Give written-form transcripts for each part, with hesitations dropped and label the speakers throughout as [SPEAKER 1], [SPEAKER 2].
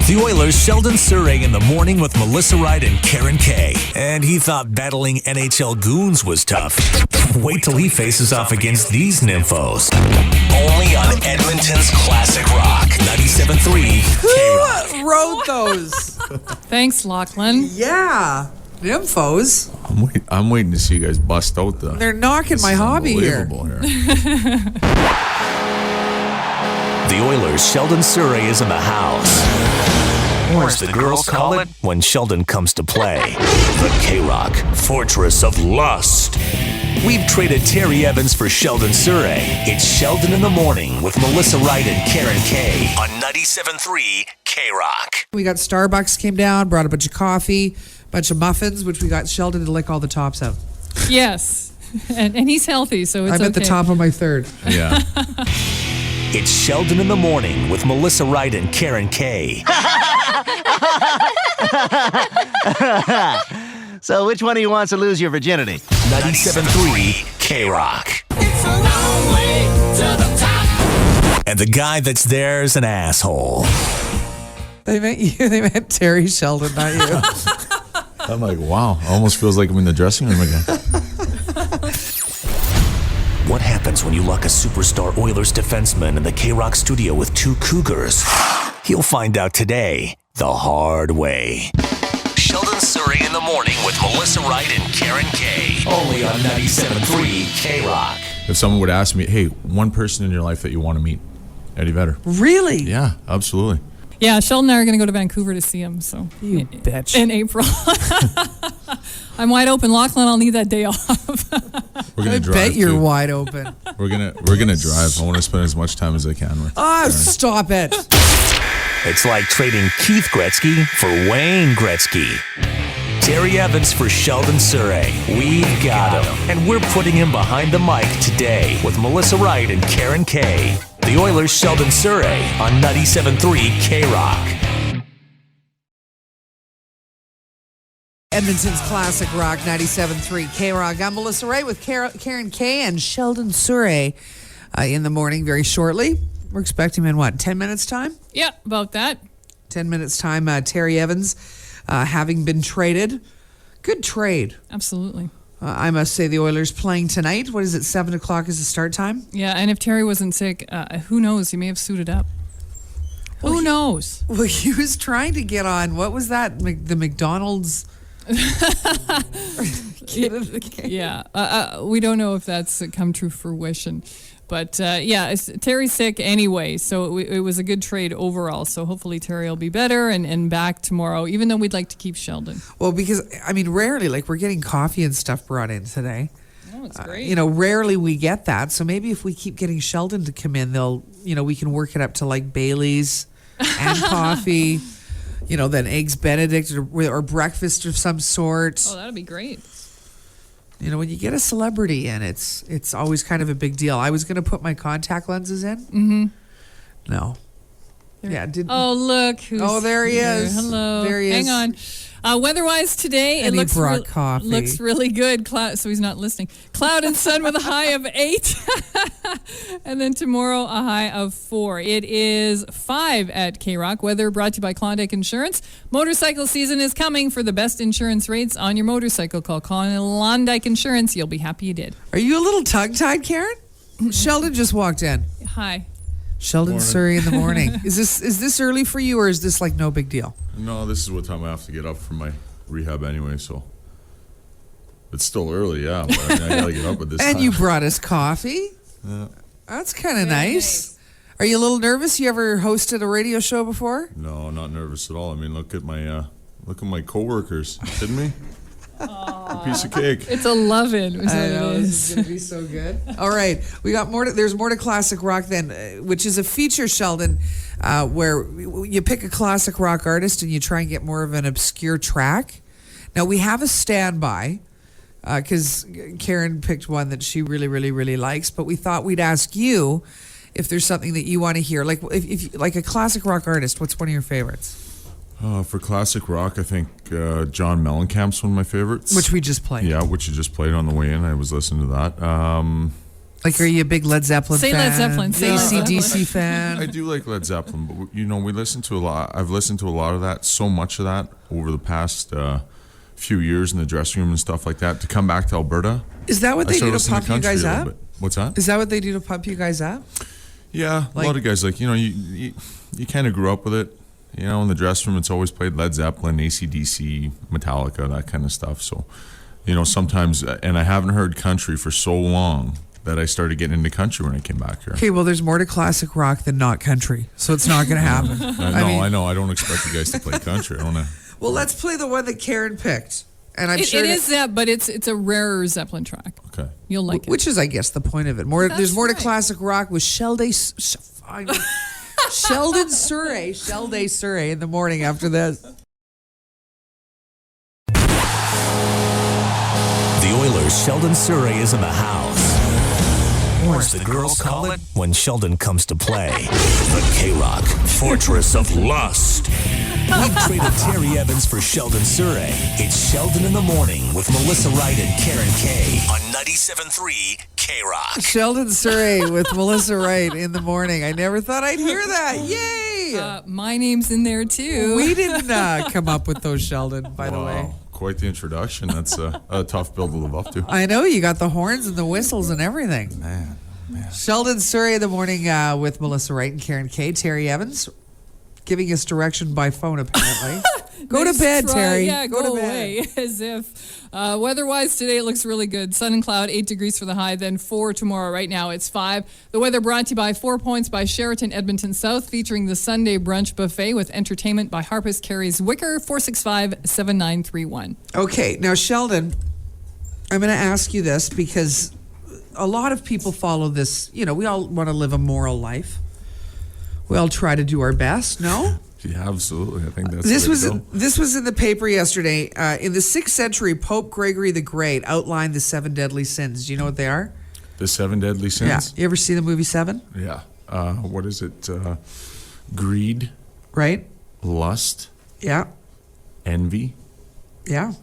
[SPEAKER 1] The Oilers' Sheldon Souray in the morning with Melissa Wright and Karen Kay. And he thought battling NHL goons was tough. Wait till he faces off against these nymphos. Only on Edmonton's Classic Rock. 97.3 K-ROCK.
[SPEAKER 2] Who wrote those?
[SPEAKER 3] Thanks, Lachlan.
[SPEAKER 2] Yeah. Nymphos.
[SPEAKER 4] I'm waiting to see you guys bust out the...
[SPEAKER 2] They're knocking my hobby here.
[SPEAKER 1] The Oilers' Sheldon Souray is in the house. Or as the girls call it, when Sheldon comes to play, the K-ROCK Fortress of Lust. We've traded Terry Evans for Sheldon Souray. It's Sheldon in the morning with Melissa Wright and Karen Kay on 97.3 K-ROCK.
[SPEAKER 2] We got Starbucks came down, brought a bunch of coffee, a bunch of muffins, which we got Sheldon to lick all the tops of.
[SPEAKER 3] Yes. And he's healthy, so it's
[SPEAKER 2] I'm at the top of my third.
[SPEAKER 4] Yeah.
[SPEAKER 1] It's Sheldon in the morning with Melissa Wright and Karen Kay.
[SPEAKER 5] So which one of you wants to lose your virginity?
[SPEAKER 1] 97.3 K-ROCK.
[SPEAKER 6] It's a long way to the top.
[SPEAKER 1] And the guy that's there's an asshole.
[SPEAKER 2] They meant you. They meant Terry Sheldon, not you.
[SPEAKER 4] I'm like, wow. Almost feels like I'm in the dressing room again.
[SPEAKER 1] What happens when you lock a superstar Oilers defenseman in the K-ROCK studio with two cougars? He'll find out today, the hard way. Sheldon Souray in the morning with Melissa Wright and Karen Kay. Only on 97.3 K-ROCK.
[SPEAKER 4] If someone would ask me, hey, one person in your life that you want to meet, Eddie Vedder.
[SPEAKER 2] Really?
[SPEAKER 4] Yeah, absolutely.
[SPEAKER 3] Yeah, Sheldon and I are going to go to Vancouver to see him. So
[SPEAKER 2] You bitch.
[SPEAKER 3] in April. I'm wide open. Lachlan, I'll need that day off.
[SPEAKER 4] We're gonna
[SPEAKER 2] I
[SPEAKER 4] drive.
[SPEAKER 2] bet you're
[SPEAKER 4] too.
[SPEAKER 2] wide open.
[SPEAKER 4] We're gonna drive. I want to spend as much time as I can with.
[SPEAKER 2] Ah, stop it.
[SPEAKER 1] It's like trading Keith Gretzky for Wayne Gretzky. Terry Evans for Sheldon Souray. We've got him. And we're putting him behind the mic today with Melissa Wright and Karen Kay. The Oilers' Sheldon Souray on 97.3 K-ROCK.
[SPEAKER 2] Edmonton's Classic Rock, 97.3 K-ROCK. I'm Melissa Wright with Karen Kay and Sheldon Souray in the morning very shortly. We're expecting him in, what, 10 minutes' time?
[SPEAKER 3] Yeah, about that.
[SPEAKER 2] 10 minutes' time. Terry Evans having been traded. Good trade.
[SPEAKER 3] Absolutely.
[SPEAKER 2] I must say the Oilers playing tonight. What is it, 7 o'clock is the start time?
[SPEAKER 3] Yeah, and if Terry wasn't sick, who knows? He may have suited up. Who knows?
[SPEAKER 2] Well, he was trying to get on, what was that, the McDonald's...
[SPEAKER 3] Yeah, we don't know if that's come to fruition. But, Terry's sick anyway, so it was a good trade overall. So hopefully Terry will be better and back tomorrow, even though we'd like to keep Sheldon.
[SPEAKER 2] Well, because, I mean, rarely, like, we're getting coffee and stuff brought in today.
[SPEAKER 3] Oh, it's great.
[SPEAKER 2] Rarely we get that. So maybe if we keep getting Sheldon to come in, we can work it up to, like, Bailey's and coffee. Then Eggs Benedict or breakfast of some sort.
[SPEAKER 3] Oh, that'd be great.
[SPEAKER 2] When you get a celebrity in, it's always kind of a big deal. I was going to put my contact lenses in.
[SPEAKER 3] Mm-hmm.
[SPEAKER 2] No.
[SPEAKER 3] Oh, look.
[SPEAKER 2] There he is.
[SPEAKER 3] Hello.
[SPEAKER 2] There he is.
[SPEAKER 3] Hang on. Weather-wise today,
[SPEAKER 2] And
[SPEAKER 3] it looks
[SPEAKER 2] he brought coffee.
[SPEAKER 3] Looks really good. So he's not listening. Cloud and sun with a high of 8. And then tomorrow, a high of 4. It is 5 at K-ROCK. Weather brought to you by Klondike Insurance. Motorcycle season is coming. For the best insurance rates on your motorcycle, call Klondike Insurance. You'll be happy you did.
[SPEAKER 2] Are you a little tongue-tied, Karen? Sheldon just walked in.
[SPEAKER 3] Hi.
[SPEAKER 2] Sheldon Souray in the morning. Is this early for you, or is this like no big deal?
[SPEAKER 4] No, this is what time I have to get up from my rehab anyway, so it's still early, yeah. But I gotta get up at this time.
[SPEAKER 2] And you brought us coffee.
[SPEAKER 4] Yeah.
[SPEAKER 2] That's kind of nice. Are you a little nervous? You ever hosted a radio show before?
[SPEAKER 4] No, not nervous at all. I mean, look at my coworkers. You kidding me? A piece of cake.
[SPEAKER 3] It's a love-in.
[SPEAKER 2] I know, this is going to be so good. All right. We got more. There's more to Classic Rock then, which is a feature, Sheldon, where you pick a classic rock artist and you try and get more of an obscure track. Now, we have a standby because Karen picked one that she really, really, really likes, but we thought we'd ask you if there's something that you want to hear. Like, if like a classic rock artist, what's one of your favorites?
[SPEAKER 4] For classic rock, I think John Mellencamp's one of my favorites.
[SPEAKER 2] Which we just played.
[SPEAKER 4] Yeah, which you just played on the way in. I was listening to that.
[SPEAKER 2] Like, are you a big Led Zeppelin
[SPEAKER 3] Say
[SPEAKER 2] fan?
[SPEAKER 3] Led Zeppelin. Say Led
[SPEAKER 2] AC/DC
[SPEAKER 3] Zeppelin.
[SPEAKER 2] fan?
[SPEAKER 4] I do like Led Zeppelin, but we listen to a lot. I've listened to a lot of that, so much of that over the past few years in the dressing room and stuff like that. To come back to Alberta,
[SPEAKER 2] Is that what
[SPEAKER 4] I
[SPEAKER 2] they
[SPEAKER 4] started
[SPEAKER 2] do to
[SPEAKER 4] listening
[SPEAKER 2] pump you
[SPEAKER 4] country
[SPEAKER 2] guys
[SPEAKER 4] a little
[SPEAKER 2] up?
[SPEAKER 4] bit. What's that?
[SPEAKER 2] Is that what they do to pump you guys up?
[SPEAKER 4] Yeah, a lot of guys you kind of grew up with it. In the dressing room, it's always played Led Zeppelin, AC/DC, Metallica, that kind of stuff. So, sometimes, and I haven't heard country for so long that I started getting into country when I came back here.
[SPEAKER 2] Okay, well, there's more to classic rock than not country, so it's not going to happen.
[SPEAKER 4] I know. I don't expect you guys to play country. I don't know.
[SPEAKER 2] Well, let's play the one that Karen picked. And I'm sure
[SPEAKER 3] It is that, but it's a rarer Zeppelin track.
[SPEAKER 4] Okay.
[SPEAKER 3] You'll like it.
[SPEAKER 2] Which is, I guess, the point of it. There's more to classic rock with Sheldon Souray in the morning after this.
[SPEAKER 1] The Oilers' Sheldon Souray is in the house. Or as the girls call it when Sheldon comes to play, the K-ROCK Fortress of Lust. We've traded Terry Evans for Sheldon Souray. It's Sheldon in the Morning with Melissa Wright and Karen Kay on 97.3 K-ROCK.
[SPEAKER 2] Sheldon Souray with Melissa Wright in the morning. I never thought I'd hear that. Yay!
[SPEAKER 3] My name's in there too.
[SPEAKER 2] We didn't come up with those, Sheldon, by the way.
[SPEAKER 4] Quite the introduction. That's a tough bill to live up to.
[SPEAKER 2] I know, you got the horns and the whistles and everything.
[SPEAKER 4] Man.
[SPEAKER 2] Sheldon Souray in the morning with Melissa Wright and Karen Kay. Terry Evans giving us direction by phone, apparently. Go to bed, Terry.
[SPEAKER 3] Yeah,
[SPEAKER 2] go to
[SPEAKER 3] away.
[SPEAKER 2] bed.
[SPEAKER 3] As if. Weather-wise, today it looks really good. Sun and cloud, 8 degrees for the high, then 4 tomorrow. Right now it's 5. The weather brought to you by 4 Points by Sheraton Edmonton South, featuring the Sunday brunch buffet with entertainment by Harpist Carries Wicker, 465-7931.
[SPEAKER 2] Okay, now, Sheldon, I'm going to ask you this because a lot of people follow this. We all want to live a moral life. We all try to do our best, no?
[SPEAKER 4] Yeah, absolutely. I think that's
[SPEAKER 2] This
[SPEAKER 4] the way to go.
[SPEAKER 2] was in the paper yesterday. In the 6th century, Pope Gregory the Great outlined the 7 deadly sins. Do you know what they are?
[SPEAKER 4] The 7 deadly sins?
[SPEAKER 2] Yeah. You ever see the movie 7?
[SPEAKER 4] Yeah. What is it? Greed,
[SPEAKER 2] Right?
[SPEAKER 4] lust,
[SPEAKER 2] Yeah.
[SPEAKER 4] envy.
[SPEAKER 2] Yeah.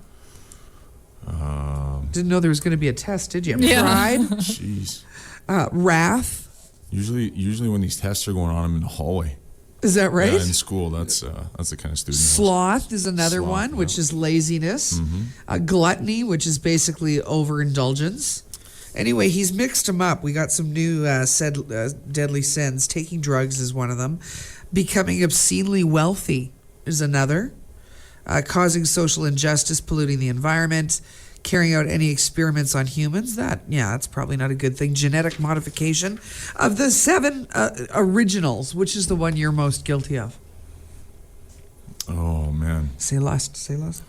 [SPEAKER 2] Didn't know there was going to be a test, did you?
[SPEAKER 3] Yeah.
[SPEAKER 2] Pride,
[SPEAKER 4] Jeez.
[SPEAKER 2] wrath.
[SPEAKER 4] Usually when these tests are going on, I'm in the hallway.
[SPEAKER 2] Is that right?
[SPEAKER 4] Yeah, in school. That's the kind of student. I was.
[SPEAKER 2] Sloth is another
[SPEAKER 4] Sloth,
[SPEAKER 2] one, which
[SPEAKER 4] yeah.
[SPEAKER 2] is laziness. Gluttony, which is basically overindulgence. Anyway, he's mixed them up. We got some new deadly sins. Taking drugs is one of them. Becoming obscenely wealthy is another. Causing social injustice, polluting the environment. Carrying out any experiments on humans, that's probably not a good thing. Genetic modification. Of the 7 originals, which is the one you're most guilty of?
[SPEAKER 4] Oh, man.
[SPEAKER 2] Say lust. Say lust.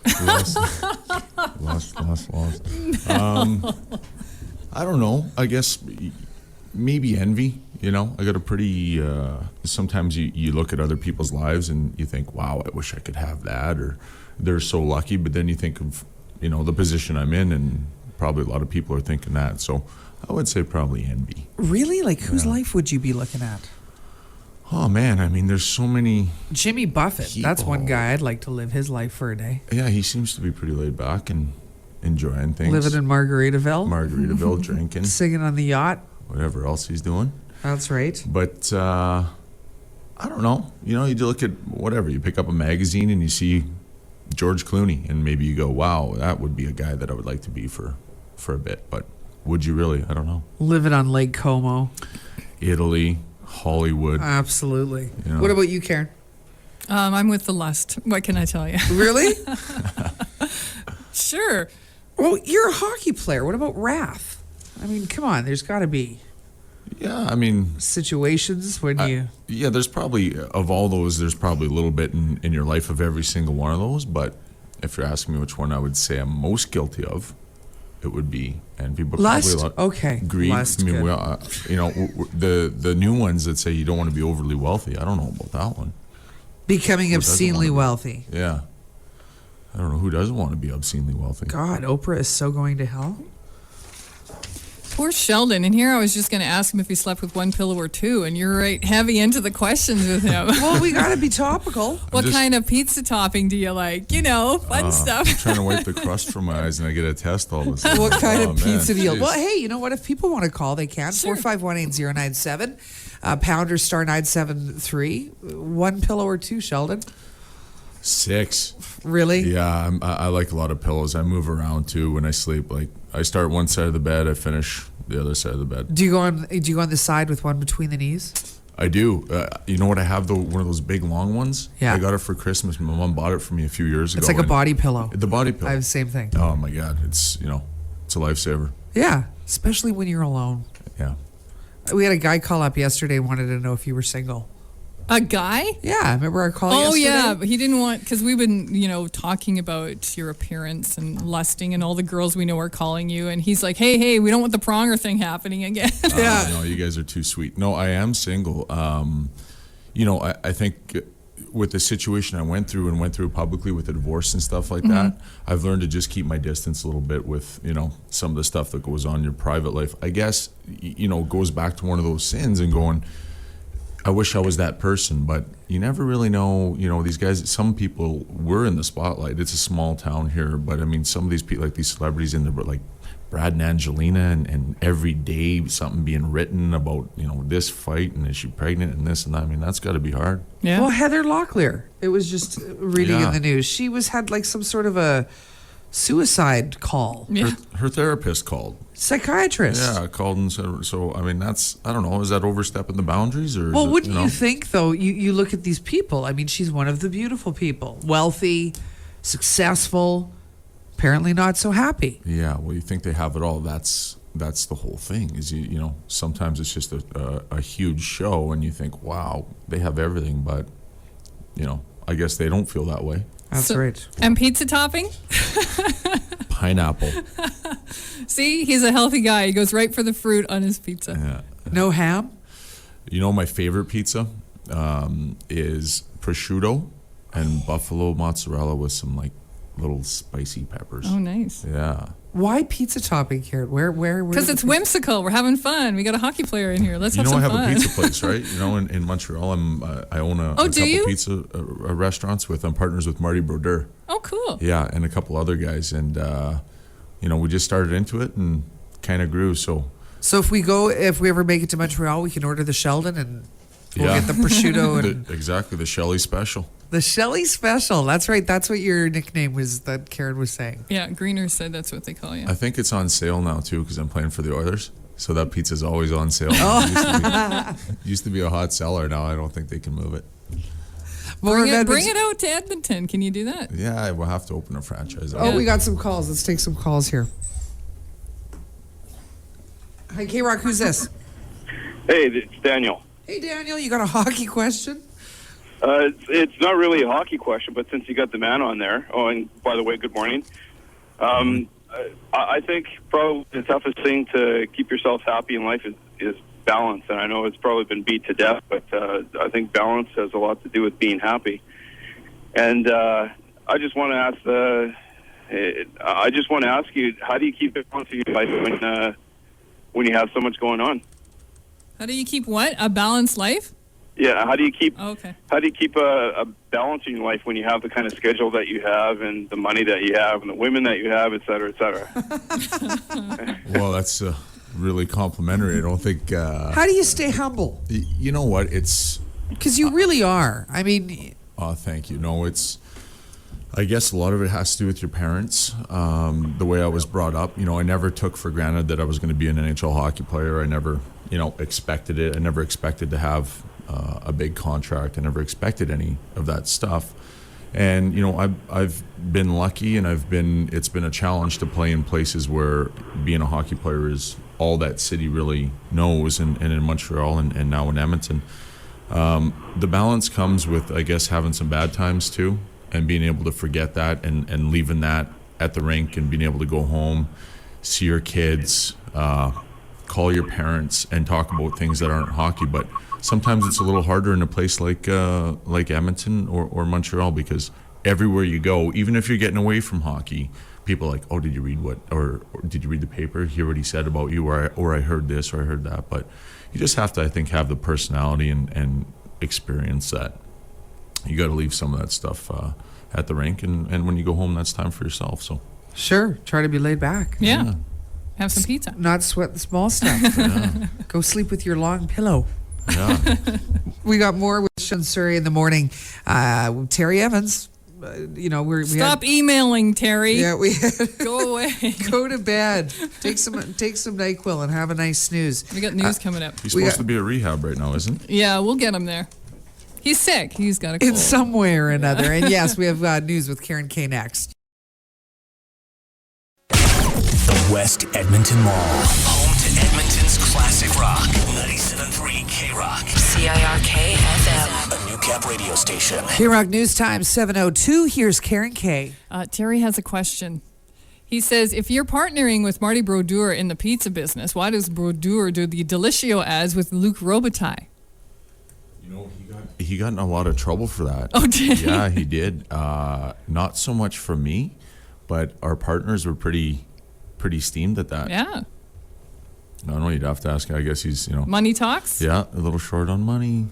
[SPEAKER 4] Lost. I don't know. I guess maybe envy. I got a pretty... sometimes you look at other people's lives and you think, wow, I wish I could have that, or they're so lucky. But then you think of, the position I'm in, and probably a lot of people are thinking that. So I would say probably envy.
[SPEAKER 2] Really? Like, whose life would you be looking at?
[SPEAKER 4] Oh, man. I mean, there's so many...
[SPEAKER 2] Jimmy Buffett. That's one
[SPEAKER 4] People.
[SPEAKER 2] guy I'd like to live his life for a day.
[SPEAKER 4] Yeah, he seems to be pretty laid back and enjoying things.
[SPEAKER 2] Living in Margaritaville.
[SPEAKER 4] Margaritaville, drinking,
[SPEAKER 2] Singing on the yacht.
[SPEAKER 4] whatever else he's doing.
[SPEAKER 2] That's right.
[SPEAKER 4] But I don't know. You look at whatever. You pick up a magazine and you see George Clooney, and maybe you go, wow, that would be a guy that I would like to be for a bit. But would you really? I don't know.
[SPEAKER 2] Living on Lake Como.
[SPEAKER 4] Italy, Hollywood.
[SPEAKER 2] Absolutely.
[SPEAKER 4] Yeah.
[SPEAKER 2] What about you, Karen?
[SPEAKER 3] I'm with the lust. What can I tell you?
[SPEAKER 2] Really?
[SPEAKER 3] Sure.
[SPEAKER 2] Well, you're a hockey player. What about wrath? I mean, come on. There's got to be
[SPEAKER 4] Yeah, I mean,
[SPEAKER 2] situations when you...
[SPEAKER 4] yeah, there's probably, of all those, there's probably a little bit in your life of every single one of those. But if you're asking me which one I would say I'm most guilty of, it would be envy. But
[SPEAKER 2] Lust?
[SPEAKER 4] probably a lot,
[SPEAKER 2] Okay.
[SPEAKER 4] greed.
[SPEAKER 2] Lust,
[SPEAKER 4] I mean,
[SPEAKER 2] good.
[SPEAKER 4] the new ones that say you don't want to be overly wealthy. I don't know about that one.
[SPEAKER 2] Becoming
[SPEAKER 4] Who doesn't
[SPEAKER 2] obscenely
[SPEAKER 4] wanna
[SPEAKER 2] wealthy.
[SPEAKER 4] Yeah. I don't know who doesn't want to be obscenely wealthy.
[SPEAKER 2] God, Oprah is so going to hell.
[SPEAKER 3] Poor Sheldon. And here I was just going to ask him if he slept with one pillow or two, and you're right heavy into the questions with him.
[SPEAKER 2] Well, we got to be topical.
[SPEAKER 3] What kind of pizza topping do you like? Fun stuff.
[SPEAKER 4] I'm trying to wipe the crust from my eyes, and I get a test all of a sudden.
[SPEAKER 2] What kind of pizza
[SPEAKER 4] man,
[SPEAKER 2] deal?
[SPEAKER 4] geez.
[SPEAKER 2] Well, hey, you know what? If people want to call, they can.
[SPEAKER 3] Sure.
[SPEAKER 2] 4518097, pounder star 973. One pillow or two, Sheldon?
[SPEAKER 4] 6.
[SPEAKER 2] Really?
[SPEAKER 4] Yeah, I like a lot of pillows. I move around too when I sleep. Like I start one side of the bed, I finish the other side of the bed.
[SPEAKER 2] Do you go on the side with one between the knees?
[SPEAKER 4] I do. You know what? I have one of those big long ones.
[SPEAKER 2] Yeah.
[SPEAKER 4] I got it for Christmas. My mom bought it for me a few years ago.
[SPEAKER 2] It's like a
[SPEAKER 4] and
[SPEAKER 2] body pillow.
[SPEAKER 4] The body pillow.
[SPEAKER 2] I have the same thing.
[SPEAKER 4] Oh my God! It's it's a lifesaver.
[SPEAKER 2] Yeah, especially when you're alone.
[SPEAKER 4] Yeah.
[SPEAKER 2] We had a guy call up yesterday and wanted to know if you were single.
[SPEAKER 3] A guy?
[SPEAKER 2] Yeah, remember our call
[SPEAKER 3] Oh,
[SPEAKER 2] yesterday?
[SPEAKER 3] yeah, but he didn't want, because we've been, talking about your appearance and lusting, and all the girls we know are calling you, and he's like, hey, we don't want the pronger thing happening again.
[SPEAKER 2] Yeah.
[SPEAKER 4] No, you guys are too sweet. No, I am single. I think with the situation I went through publicly with the divorce and stuff like that, I've learned to just keep my distance a little bit with, some of the stuff that goes on in your private life. I guess, it goes back to one of those sins and going, I wish I was that person, but you never really know. These guys, some people were in the spotlight. It's a small town here, but I mean, some of these people, like these celebrities in there, like Brad and Angelina, and every day something being written about, this fight and is she pregnant and this and that. I mean, that's got to be hard.
[SPEAKER 3] Yeah.
[SPEAKER 2] Well, Heather Locklear, it was just reading
[SPEAKER 4] Yeah.
[SPEAKER 2] in the news. She had like some sort of a suicide call.
[SPEAKER 3] Yeah.
[SPEAKER 4] Her therapist called.
[SPEAKER 2] Psychiatrist.
[SPEAKER 4] Yeah, called and said. So I mean, I don't know. Is that overstepping the boundaries or?
[SPEAKER 2] Well,
[SPEAKER 4] is it,
[SPEAKER 2] wouldn't you think, though, you look at these people, I mean, she's one of the beautiful people, wealthy, successful, apparently not so happy.
[SPEAKER 4] Yeah, well, you think they have it all. That's the whole thing. Is sometimes it's just a huge show, and you think, wow, they have everything, but I guess they don't feel that way.
[SPEAKER 2] That's right.
[SPEAKER 3] And pizza topping?
[SPEAKER 4] Pineapple.
[SPEAKER 3] See, he's a healthy guy. He goes right for the fruit on his pizza.
[SPEAKER 4] Yeah.
[SPEAKER 2] No ham?
[SPEAKER 4] My favorite pizza is prosciutto and buffalo mozzarella with some like little spicy peppers.
[SPEAKER 3] Oh, nice.
[SPEAKER 4] Yeah.
[SPEAKER 2] Why pizza topping, Karen? Where?
[SPEAKER 3] Because it's whimsical. We're having fun. We got a hockey player in here. Let's have
[SPEAKER 4] I
[SPEAKER 3] some
[SPEAKER 4] have
[SPEAKER 3] fun.
[SPEAKER 4] a pizza place, right? In Montreal, I own a
[SPEAKER 3] do
[SPEAKER 4] couple
[SPEAKER 3] you?
[SPEAKER 4] pizza restaurants I'm partners with Marty Brodeur.
[SPEAKER 3] Oh, cool.
[SPEAKER 4] Yeah, and a couple other guys, and we just started into it and kind of grew. So
[SPEAKER 2] So if we ever make it to Montreal, we can order the Sheldon and we'll get the prosciutto and
[SPEAKER 4] exactly the Shelley special.
[SPEAKER 2] the Shelley special. That's right. That's what your nickname was that Karen was saying.
[SPEAKER 3] Yeah, Greener said that's what they call you.
[SPEAKER 4] I think it's on sale now too because I'm playing for the Oilers. So that pizza's always on sale. Used to be a hot seller. Now I don't think they can move it.
[SPEAKER 3] Bring it out to Edmonton. Can you do that?
[SPEAKER 4] Yeah, we'll have to open a franchise.
[SPEAKER 2] Oh, we got some calls. Let's take some calls here. Hi, K-Rock. Who's this?
[SPEAKER 7] Hey, it's Daniel.
[SPEAKER 2] Hey, Daniel. You got a hockey question?
[SPEAKER 7] It's not really a hockey question, but since you got the man on there, and by the way, good morning. I think probably the toughest thing to keep yourself happy in life is balance. And I know it's probably been beat to death, but I think balance has a lot to do with being happy. And I just want to ask you, how do you keep balance in your life when you have so much going on?
[SPEAKER 3] How do you keep what? A balanced life?
[SPEAKER 7] Yeah, how do you keep
[SPEAKER 3] a
[SPEAKER 7] balance in your life when you have the kind of schedule that you have and the money that you have and the women that you have, et cetera, et cetera?
[SPEAKER 4] Well, that's really complimentary. I don't think...
[SPEAKER 2] How do you stay humble?
[SPEAKER 4] You know what? It's...
[SPEAKER 2] Because you really are. I mean...
[SPEAKER 4] Oh, thank you. No, it's... I guess a lot of it has to do with your parents, the way I was brought up. I never took for granted that I was going to be an NHL hockey player. I never, expected it. I never expected to have a big contract. I never expected any of that stuff. And, I've been lucky and it's been a challenge to play in places where being a hockey player is all that city really knows, and in Montreal and now in Edmonton. The balance comes with, I guess, having some bad times too, and being able to forget that and leaving that at the rink and being able to go home, see your kids, call your parents and talk about things that aren't hockey. But sometimes it's a little harder in a place like Edmonton or Montreal because everywhere you go, even if you're getting away from hockey, people are like, oh, did you read or did you read the paper? Hear what he said about you, or I heard this, or I heard that. But you just have to, I think, have the personality and experience that. You got to leave some of that stuff at the rink, and when you go home, that's time for yourself. So
[SPEAKER 2] Sure. Try to be laid back.
[SPEAKER 3] Yeah. Have some pizza.
[SPEAKER 2] Not sweat the small stuff. Go sleep with your long pillow.
[SPEAKER 4] yeah,
[SPEAKER 3] We got more
[SPEAKER 2] With Sheldon Souray in the morning. Terry Evans. We
[SPEAKER 3] Stop emailing, Terry.
[SPEAKER 2] Yeah, we
[SPEAKER 3] Go away.
[SPEAKER 2] go to bed. Take some NyQuil and have a nice snooze.
[SPEAKER 3] We got news coming up.
[SPEAKER 4] he's supposed to be at rehab right now, isn't he?
[SPEAKER 3] Yeah, we'll get him there. He's sick. He's got a cold.
[SPEAKER 2] In some way or another. And yes, we have news with Karen K next.
[SPEAKER 1] The West Edmonton Mall, home to Edmonton's classic rock. 97.3 K-ROCK.
[SPEAKER 8] CIRK FM.
[SPEAKER 1] A new cap radio station.
[SPEAKER 2] K-ROCK News Time 7:02. Here's Karen K.
[SPEAKER 3] Terry has a question. He says, if you're partnering with Marty Brodeur in the pizza business, why does Brodeur do the Deliciio ads with Luc Robitaille?
[SPEAKER 4] He got in a lot of trouble for that.
[SPEAKER 3] Oh, did he?
[SPEAKER 4] Yeah, he did. Not so much from me, but our partners were pretty steamed at that.
[SPEAKER 3] Yeah.
[SPEAKER 4] I don't know. You'd have to ask. I guess he's
[SPEAKER 3] Money talks?
[SPEAKER 4] yeah, a little short on money.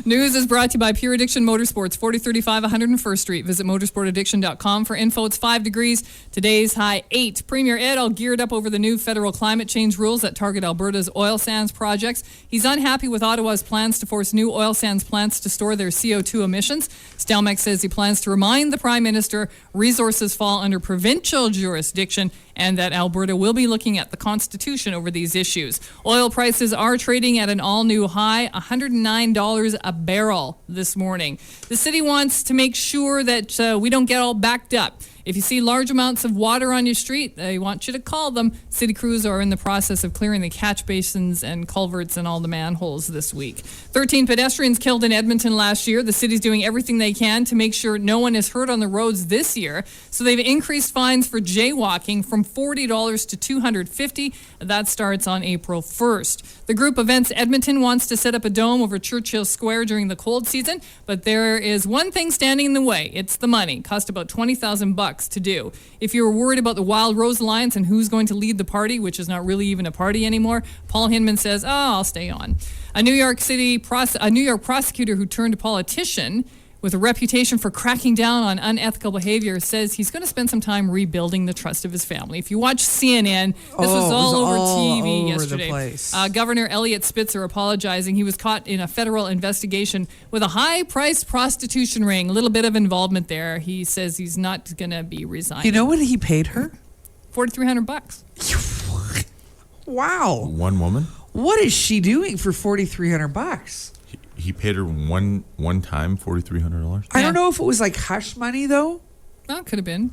[SPEAKER 3] News is brought to you by Pure Addiction Motorsports, 4035 101st Street. Visit motorsportaddiction.com for info. It's 5 degrees. Today's high 8. Premier Ed all geared up over the new federal climate change rules that target Alberta's oil sands projects. He's unhappy with Ottawa's plans to force new oil sands plants to store their CO2 emissions. Stelmach says he plans to remind the Prime Minister resources fall under provincial jurisdiction and that Alberta will be looking at the Constitution over these issues. Oil prices are trading at an all-new high, $109 a barrel this morning. The city wants to make sure that we don't get all backed up. If you see large amounts of water on your street, they want you to call them. City crews are in the process of clearing the catch basins and culverts and all the manholes this week. 13 pedestrians killed in Edmonton last year. The city's doing everything they can to make sure no one is hurt on the roads this year. So they've increased fines for jaywalking from $40 to $250. That starts on April 1st. The group Events Edmonton wants to set up a dome over Churchill Square during the cold season, but there is one thing standing in the way. It's the money. Cost about $20,000 to do. If you're worried about the Wild Rose Alliance and who's going to lead the party, which is not really even a party anymore, Paul Hinman says, I'll stay on. A New York prosecutor who turned politician with a reputation for cracking down on unethical behavior says he's going to spend some time rebuilding the trust of his family. If you watch CNN, this was all over TV yesterday.
[SPEAKER 2] The place.
[SPEAKER 3] Governor Elliot Spitzer apologizing. He was caught in a federal investigation with a high-priced prostitution ring. A little bit of involvement there. He says he's not going to be resigning.
[SPEAKER 2] You know what he paid her?
[SPEAKER 3] $4,300.
[SPEAKER 2] Wow.
[SPEAKER 4] One woman.
[SPEAKER 2] What is she doing for $4,300?
[SPEAKER 4] He paid her one time $4,300.
[SPEAKER 2] I don't know if it was like hush money though.
[SPEAKER 3] Well, it could have been.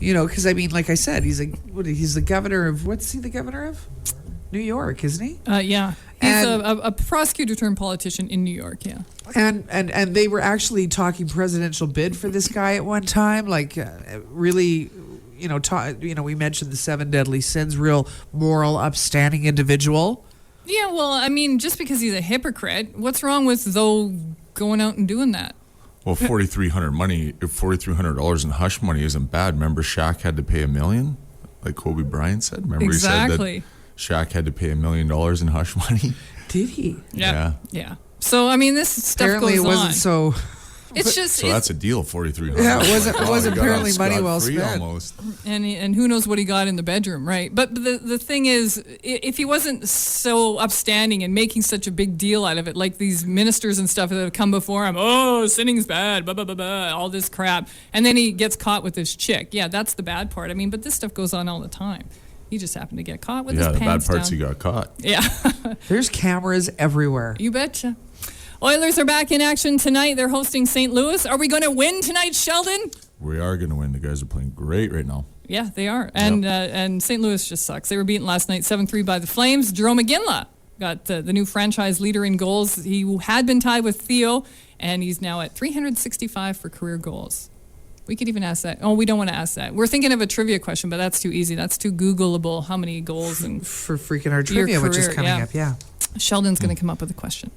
[SPEAKER 2] Because I mean, like I said, he's the governor of, what's he the governor of? New York, isn't he?
[SPEAKER 3] Yeah. He's a prosecutor turned politician in New York, yeah.
[SPEAKER 2] And they were actually talking presidential bid for this guy at one time, like really, we mentioned the 7 deadly sins, real moral, upstanding individual.
[SPEAKER 3] Yeah, well, I mean, just because he's a hypocrite, what's wrong with, though, going out and doing that?
[SPEAKER 4] Well, $4,300 in hush money isn't bad. Remember, Shaq had to pay $1 million, like Kobe Bryant said. Remember,
[SPEAKER 3] exactly.
[SPEAKER 4] He said that Shaq had to pay $1 million in hush money.
[SPEAKER 2] Did he?
[SPEAKER 3] Yeah. So I mean, this stuff
[SPEAKER 2] apparently
[SPEAKER 3] goes
[SPEAKER 2] it wasn't
[SPEAKER 3] on.
[SPEAKER 2] so.
[SPEAKER 3] It's just
[SPEAKER 4] So that's a deal, $4,300.
[SPEAKER 2] Yeah, it wasn't apparently money well
[SPEAKER 4] Scot-free
[SPEAKER 2] spent.
[SPEAKER 4] almost.
[SPEAKER 3] and who knows what he got in the bedroom, right? But the thing is, if he wasn't so upstanding and making such a big deal out of it, like these ministers and stuff that have come before him, sinning's bad, blah blah blah blah, all this crap, and then he gets caught with this chick. Yeah, that's the bad part. I mean, but this stuff goes on all the time. He just happened to get caught with his
[SPEAKER 4] the
[SPEAKER 3] pants
[SPEAKER 4] bad part's
[SPEAKER 3] down.
[SPEAKER 4] he got caught.
[SPEAKER 3] Yeah.
[SPEAKER 2] There's cameras everywhere.
[SPEAKER 3] You betcha. Oilers are back in action tonight. They're hosting St. Louis. Are we going to win tonight, Sheldon?
[SPEAKER 4] We are going to win. The guys are playing great right now.
[SPEAKER 3] Yeah, they are. And St. Louis just sucks. They were beaten last night 7-3 by the Flames. Jerome McGinley got the new franchise leader in goals. He had been tied with Theo, and he's now at 365 for career goals. We could even ask that. Oh, we don't want to ask that. We're thinking of a trivia question, but that's too easy. That's too Googleable. How many goals and
[SPEAKER 2] For freaking our trivia, which is
[SPEAKER 3] career,
[SPEAKER 2] coming up, yeah.
[SPEAKER 3] Sheldon's going to come up with a question.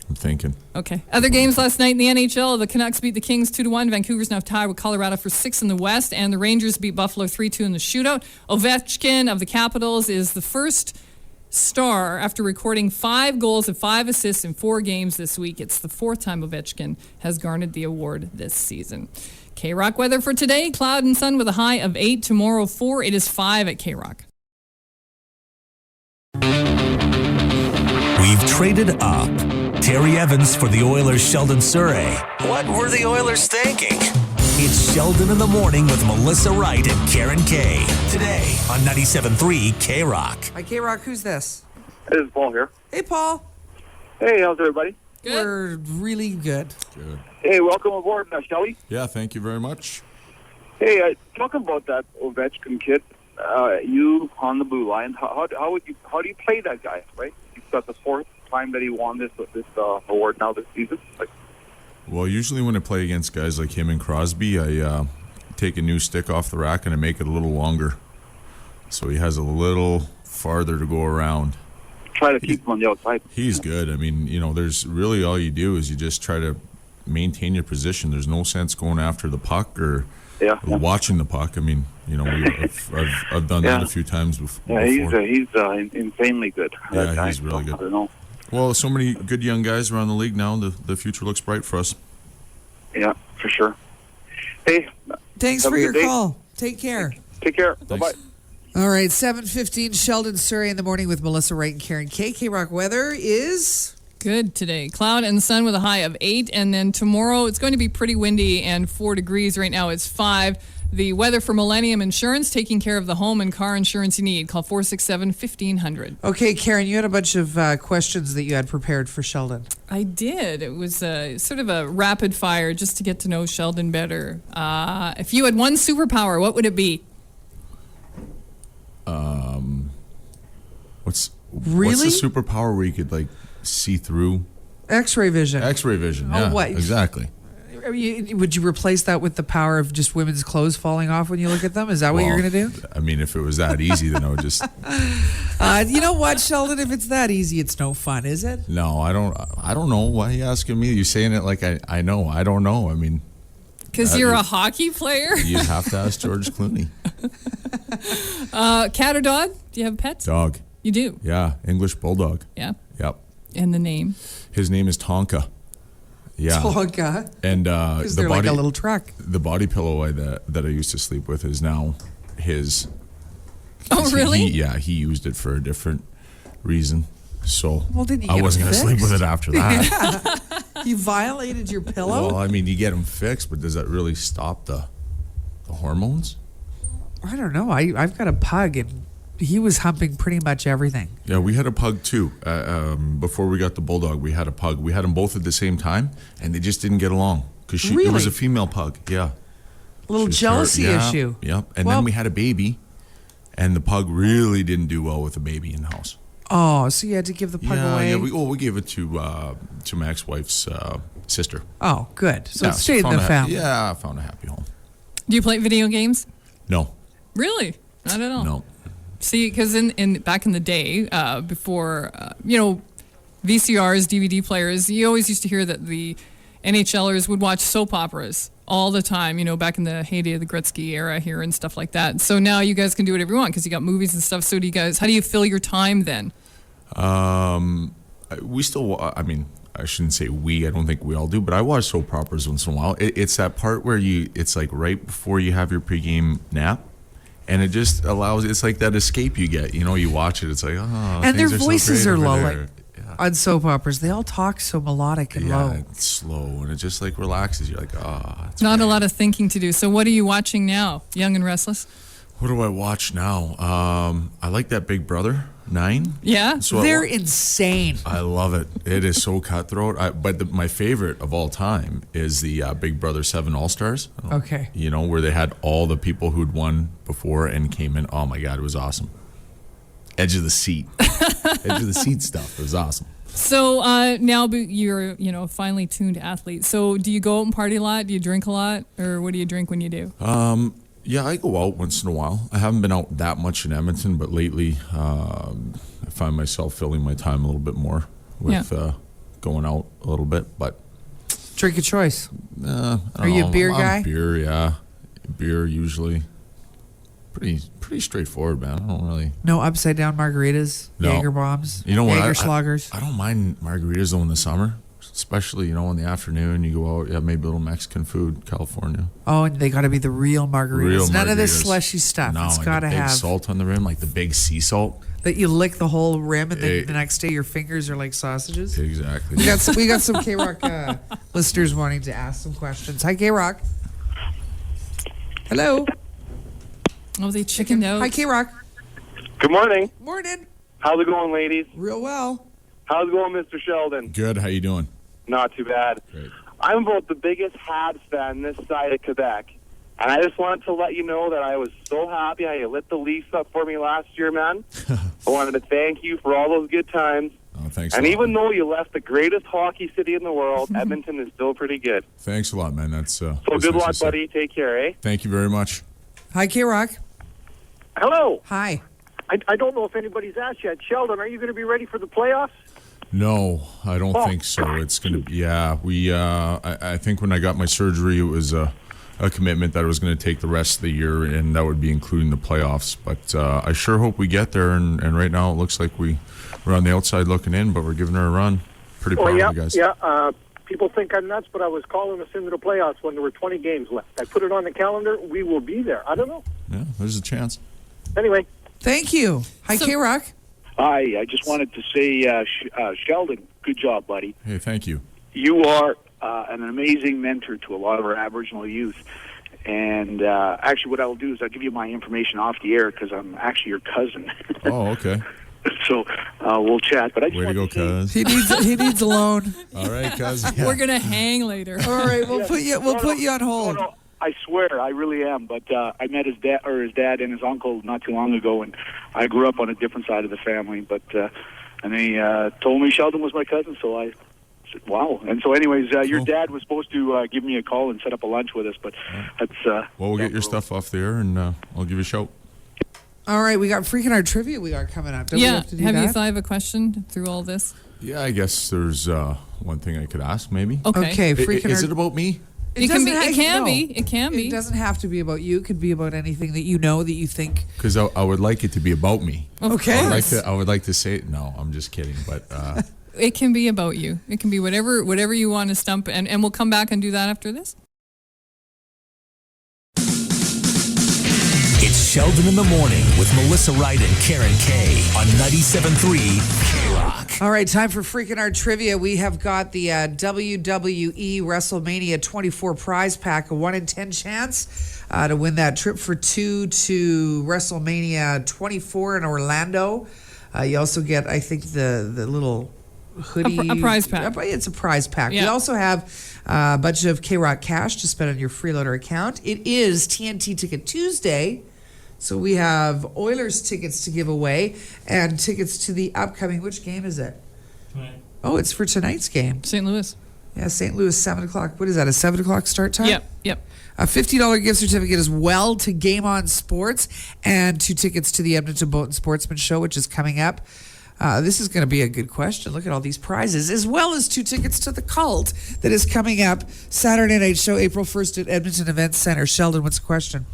[SPEAKER 4] I'm thinking.
[SPEAKER 3] Okay. Other games last night in the NHL, the Canucks beat the Kings 2-1. Vancouver's now tied with Colorado for 6 in the West, and the Rangers beat Buffalo 3-2 in the shootout. Ovechkin of the Capitals is the first star after recording 5 goals and 5 assists in 4 games this week. It's the 4th time Ovechkin has garnered the award this season. K-Rock weather for today, cloud and sun with a high of 8. Tomorrow 4, it is 5 at K-Rock.
[SPEAKER 1] We've traded up. Terry Evans for the Oiler Sheldon Souray. What were the Oilers thinking? It's Sheldon in the Morning with Melissa Wright and Karen Kay. Today on 97.3 K-Rock.
[SPEAKER 2] Hi, K-Rock. Who's this?
[SPEAKER 7] This is Paul here.
[SPEAKER 2] Hey, Paul.
[SPEAKER 7] Hey, how's everybody?
[SPEAKER 3] Good.
[SPEAKER 2] We're really good.
[SPEAKER 4] Good.
[SPEAKER 7] Hey, welcome aboard, Shelly.
[SPEAKER 4] Yeah, thank you very much.
[SPEAKER 7] Hey, talk about that Ovechkin kid. You on the blue line. How do you play that guy? Right? You've got the 4th time that he won this award now this season.
[SPEAKER 4] Well, usually when I play against guys like him and Crosby, I take a new stick off the rack and I make it a little longer, so he has a little farther to go around.
[SPEAKER 7] Try to keep him on the outside.
[SPEAKER 4] He's good. I mean, there's really all you do is you just try to maintain your position. There's no sense going after the puck or watching the puck. I mean, I've done that a few times before.
[SPEAKER 7] Yeah, he's insanely good.
[SPEAKER 4] Yeah, he's really good.
[SPEAKER 7] I don't know.
[SPEAKER 4] Well, so many good young guys around the league now. The future looks bright for us.
[SPEAKER 7] Yeah, for sure. Hey,
[SPEAKER 2] Thanks for your call. Take care.
[SPEAKER 7] Take care. Bye-bye.
[SPEAKER 2] All right, 7:15, Sheldon Souray in the Morning with Melissa Wright and Karen Kay. K-Rock weather is...
[SPEAKER 3] Good today. Cloud and sun with a high of 8. And then tomorrow it's going to be pretty windy and 4 degrees. Right now it's 5. The weather for Millennium Insurance, taking care of the home and car insurance you need. Call 467-1500.
[SPEAKER 2] Okay, Karen, you had a bunch of questions that you had prepared for Sheldon.
[SPEAKER 3] I did. It was sort of a rapid fire just to get to know Sheldon better. If you had one superpower, what would it be?
[SPEAKER 4] What's
[SPEAKER 2] Really?
[SPEAKER 4] the superpower where you could see through?
[SPEAKER 2] X-ray vision.
[SPEAKER 4] X-ray vision. Yeah,
[SPEAKER 2] what?
[SPEAKER 4] exactly.
[SPEAKER 2] Would you replace that with the power of just women's clothes falling off when you look at them? Is that what you're going to do?
[SPEAKER 4] I mean, if it was that easy, then I would just...
[SPEAKER 2] You know what, Sheldon? If it's that easy, it's no fun, is it?
[SPEAKER 4] No, I don't know. Why are you asking me? You're saying it like I know. I don't know. I mean...
[SPEAKER 3] Because you're a hockey player?
[SPEAKER 4] You have to ask George Clooney.
[SPEAKER 3] Cat or dog? Do you have pets?
[SPEAKER 4] Dog.
[SPEAKER 3] You do?
[SPEAKER 4] Yeah, English bulldog.
[SPEAKER 3] Yeah.
[SPEAKER 4] Yep.
[SPEAKER 3] And the name?
[SPEAKER 4] His name is Tonka. Yeah.
[SPEAKER 2] Tonka.
[SPEAKER 4] And
[SPEAKER 2] Is there like a little truck?
[SPEAKER 4] The body pillow that I used to sleep with is now his.
[SPEAKER 3] Oh, really?
[SPEAKER 4] He used it for a different reason. So
[SPEAKER 2] didn't you
[SPEAKER 4] I
[SPEAKER 2] get
[SPEAKER 4] wasn't
[SPEAKER 2] him
[SPEAKER 4] going to sleep
[SPEAKER 2] fixed?
[SPEAKER 4] with it after that.
[SPEAKER 2] You violated your pillow?
[SPEAKER 4] Well, I mean, you get them fixed, but does that really stop the hormones?
[SPEAKER 2] I don't know. I've got a pug, and he was humping pretty much everything.
[SPEAKER 4] Yeah, we had a pug too. Before we got the bulldog, we had a pug. We had them both at the same time, and they just didn't get along because it was a female pug. Yeah,
[SPEAKER 2] A little jealousy issue.
[SPEAKER 4] Yep. And then we had a baby, and the pug really didn't do well with the baby in the house.
[SPEAKER 2] Oh, so you had to give the pug away?
[SPEAKER 4] Yeah, we gave it to my ex-wife's sister.
[SPEAKER 2] Oh, good. So it stayed in the family.
[SPEAKER 4] I found a happy home.
[SPEAKER 3] Do you play video games?
[SPEAKER 4] No.
[SPEAKER 3] Really? Not at all?
[SPEAKER 4] No.
[SPEAKER 3] See, because back in the day, before, VCRs, DVD players, you always used to hear that the NHLers would watch soap operas all the time, back in the heyday of the Gretzky era here and stuff like that. So now you guys can do whatever you want because you got movies and stuff. So how do you fill your time then?
[SPEAKER 4] We still, I shouldn't say we, I don't think we all do, but I watch soap operas once in a while. It's that part where it's like right before you have your pregame nap. And it just allows, it's like that escape you get. You watch it, it's like, oh,
[SPEAKER 2] and their
[SPEAKER 4] things
[SPEAKER 2] voices
[SPEAKER 4] so
[SPEAKER 2] are
[SPEAKER 4] great
[SPEAKER 2] low.
[SPEAKER 4] over
[SPEAKER 2] Like,
[SPEAKER 4] there.
[SPEAKER 2] on soap operas, they all talk so melodic and low.
[SPEAKER 4] It's slow, and it just relaxes. You're like, it's
[SPEAKER 3] Not
[SPEAKER 4] great.
[SPEAKER 3] a lot of thinking to do. So what are you watching now? Young and Restless?
[SPEAKER 4] What do I watch now? I like that Big Brother 9.
[SPEAKER 3] Yeah?
[SPEAKER 4] So
[SPEAKER 2] They're insane.
[SPEAKER 4] I love it. It is so cutthroat. But my favorite of all time is the Big Brother 7 All-Stars.
[SPEAKER 2] Okay.
[SPEAKER 4] Where they had all the people who'd won before and came in. Oh, my God, it was awesome. Edge of the seat. Edge of the seat stuff. It was awesome.
[SPEAKER 3] So now you're, a finely tuned athlete. So do you go out and party a lot? Do you drink a lot? Or what do you drink when you do?
[SPEAKER 4] Yeah, I go out once in a while. I haven't been out that much in Edmonton, but lately I find myself filling my time a little bit more with going out a little bit, but
[SPEAKER 2] Drink of choice.
[SPEAKER 4] I don't
[SPEAKER 2] Are you a
[SPEAKER 4] know.
[SPEAKER 2] beer
[SPEAKER 4] I'm
[SPEAKER 2] guy?
[SPEAKER 4] Beer, yeah. Beer usually. Pretty straightforward, man. I don't really.
[SPEAKER 2] No upside down margaritas,
[SPEAKER 4] No.
[SPEAKER 2] Jaeger bombs,
[SPEAKER 4] You know what?
[SPEAKER 2] Jaeger Schlagers.
[SPEAKER 4] I don't mind margaritas though in the summer, especially in the afternoon. You go out, you have maybe a little Mexican food, California.
[SPEAKER 2] Oh, and they got to be the real margaritas.
[SPEAKER 4] Real
[SPEAKER 2] None of this
[SPEAKER 4] margaritas.
[SPEAKER 2] slushy stuff.
[SPEAKER 4] No,
[SPEAKER 2] It's
[SPEAKER 4] and
[SPEAKER 2] got to
[SPEAKER 4] the big
[SPEAKER 2] have
[SPEAKER 4] salt on the rim, like the big sea salt.
[SPEAKER 2] that you lick the whole rim, and then
[SPEAKER 4] Hey.
[SPEAKER 2] the next day your fingers are like sausages.
[SPEAKER 4] Exactly.
[SPEAKER 2] We got some K-Rock listeners wanting to ask some questions. Hi, K-Rock. Hello.
[SPEAKER 3] Oh, they chickened out.
[SPEAKER 2] Hi, K-Rock.
[SPEAKER 7] Good morning.
[SPEAKER 2] Morning.
[SPEAKER 7] How's it going, ladies?
[SPEAKER 2] Real well.
[SPEAKER 7] How's it going, Mr. Sheldon?
[SPEAKER 4] Good. How you doing?
[SPEAKER 7] Not too bad.
[SPEAKER 4] Great.
[SPEAKER 7] I'm about the biggest Habs fan this side of Quebec. And I just wanted to let you know that I was so happy how you lit the Leafs up for me last year, man. I wanted to thank you for all those good times.
[SPEAKER 4] Oh, thanks.
[SPEAKER 7] And
[SPEAKER 4] a lot,
[SPEAKER 7] even
[SPEAKER 4] man.
[SPEAKER 7] though you left the greatest hockey city in the world, Edmonton is still pretty good.
[SPEAKER 4] Thanks a lot, man. That's
[SPEAKER 7] So
[SPEAKER 4] that's
[SPEAKER 7] good
[SPEAKER 4] nice
[SPEAKER 7] luck,
[SPEAKER 4] to say.
[SPEAKER 7] buddy. Take care, eh?
[SPEAKER 4] Thank you very much.
[SPEAKER 2] Hi, K-Rock.
[SPEAKER 9] Hello.
[SPEAKER 2] Hi.
[SPEAKER 9] I don't know if anybody's asked yet. Sheldon, are you going to be ready for the playoffs?
[SPEAKER 4] No, I don't think so. It's going to be, I think when I got my surgery, it was a commitment that I was going to take the rest of the year, and that would be including the playoffs. But I sure hope we get there, and right now it looks like we're on the outside looking in, but we're giving her a run. Pretty proud of you guys.
[SPEAKER 9] Yeah. People think I'm nuts, but I was calling us into the playoffs when there were 20 games left. I put it on the calendar. We will be there. I don't know.
[SPEAKER 4] Yeah, there's a chance.
[SPEAKER 9] Anyway.
[SPEAKER 2] Thank you. Hi, K-Rock.
[SPEAKER 10] Hi, I just wanted to say, Sheldon, good job, buddy.
[SPEAKER 4] Hey, thank you.
[SPEAKER 10] You are an amazing mentor to a lot of our Aboriginal youth. And actually, what I'll do is I'll give you my information off the air because I'm actually your cousin.
[SPEAKER 4] Oh, okay.
[SPEAKER 10] So we'll chat. But I just
[SPEAKER 4] Way to
[SPEAKER 10] want
[SPEAKER 4] go, cuz.
[SPEAKER 2] He needs a loan.
[SPEAKER 4] All right, cuz. Yeah.
[SPEAKER 3] We're gonna hang later.
[SPEAKER 2] All right, we'll put you on hold.
[SPEAKER 10] No, I swear, I really am. But I met his dad and his uncle not too long ago, and I grew up on a different side of the family. But and they told me Sheldon was my cousin, so I said, "Wow." And so, anyways, your dad was supposed to give me a call and set up a lunch with us, but that's.
[SPEAKER 4] Well, we'll get your stuff off the air, and I'll give you a shout.
[SPEAKER 2] All right, we got freaking our trivia we got coming up. Don't we have to do
[SPEAKER 3] have
[SPEAKER 2] that?
[SPEAKER 3] you thought of a question through all this?
[SPEAKER 4] Yeah, I guess there's one thing I could ask, maybe.
[SPEAKER 2] Okay, freaking
[SPEAKER 4] Is
[SPEAKER 2] our-
[SPEAKER 4] it about me?
[SPEAKER 3] It can be.
[SPEAKER 2] doesn't
[SPEAKER 3] It
[SPEAKER 2] have-
[SPEAKER 3] can
[SPEAKER 2] no.
[SPEAKER 3] be. It can be.
[SPEAKER 2] It doesn't have to be about you. It could be about anything that you know that you think.
[SPEAKER 4] Because I would like it to be about me.
[SPEAKER 2] Okay.
[SPEAKER 4] I would like to say it. No, I'm just kidding. But
[SPEAKER 3] It can be about you. It can be whatever you want to stump, and we'll come back and do that after this.
[SPEAKER 1] It's Sheldon in the Morning with Melissa Wright and Karen Kay on 97.3 K-Rock.
[SPEAKER 2] All right, time for freaking our trivia. We have got the WWE WrestleMania 24 prize pack, a 1 in 10 chance to win that trip for two to WrestleMania 24 in Orlando. You also get, I think, the little hoodie.
[SPEAKER 3] A prize pack.
[SPEAKER 2] It's a prize pack.
[SPEAKER 3] Yeah.
[SPEAKER 2] We also have a bunch of K-Rock cash to spend on your freeloader account. It is TNT Ticket Tuesday. So we have Oilers tickets to give away and tickets to the upcoming, which game is it?
[SPEAKER 11] Tonight.
[SPEAKER 2] Oh, it's for tonight's game.
[SPEAKER 3] St. Louis.
[SPEAKER 2] Yeah, St. Louis, 7 o'clock. What is that, a 7 o'clock start time?
[SPEAKER 3] Yep.
[SPEAKER 2] A $50 gift certificate as well to Game On Sports and 2 tickets to the Edmonton Boat and Sportsman Show, which is coming up. This is going to be a good question. Look at all these prizes, as well as 2 tickets to the Cult that is coming up Saturday night show, April 1st at Edmonton Events Center. Sheldon, what's the question?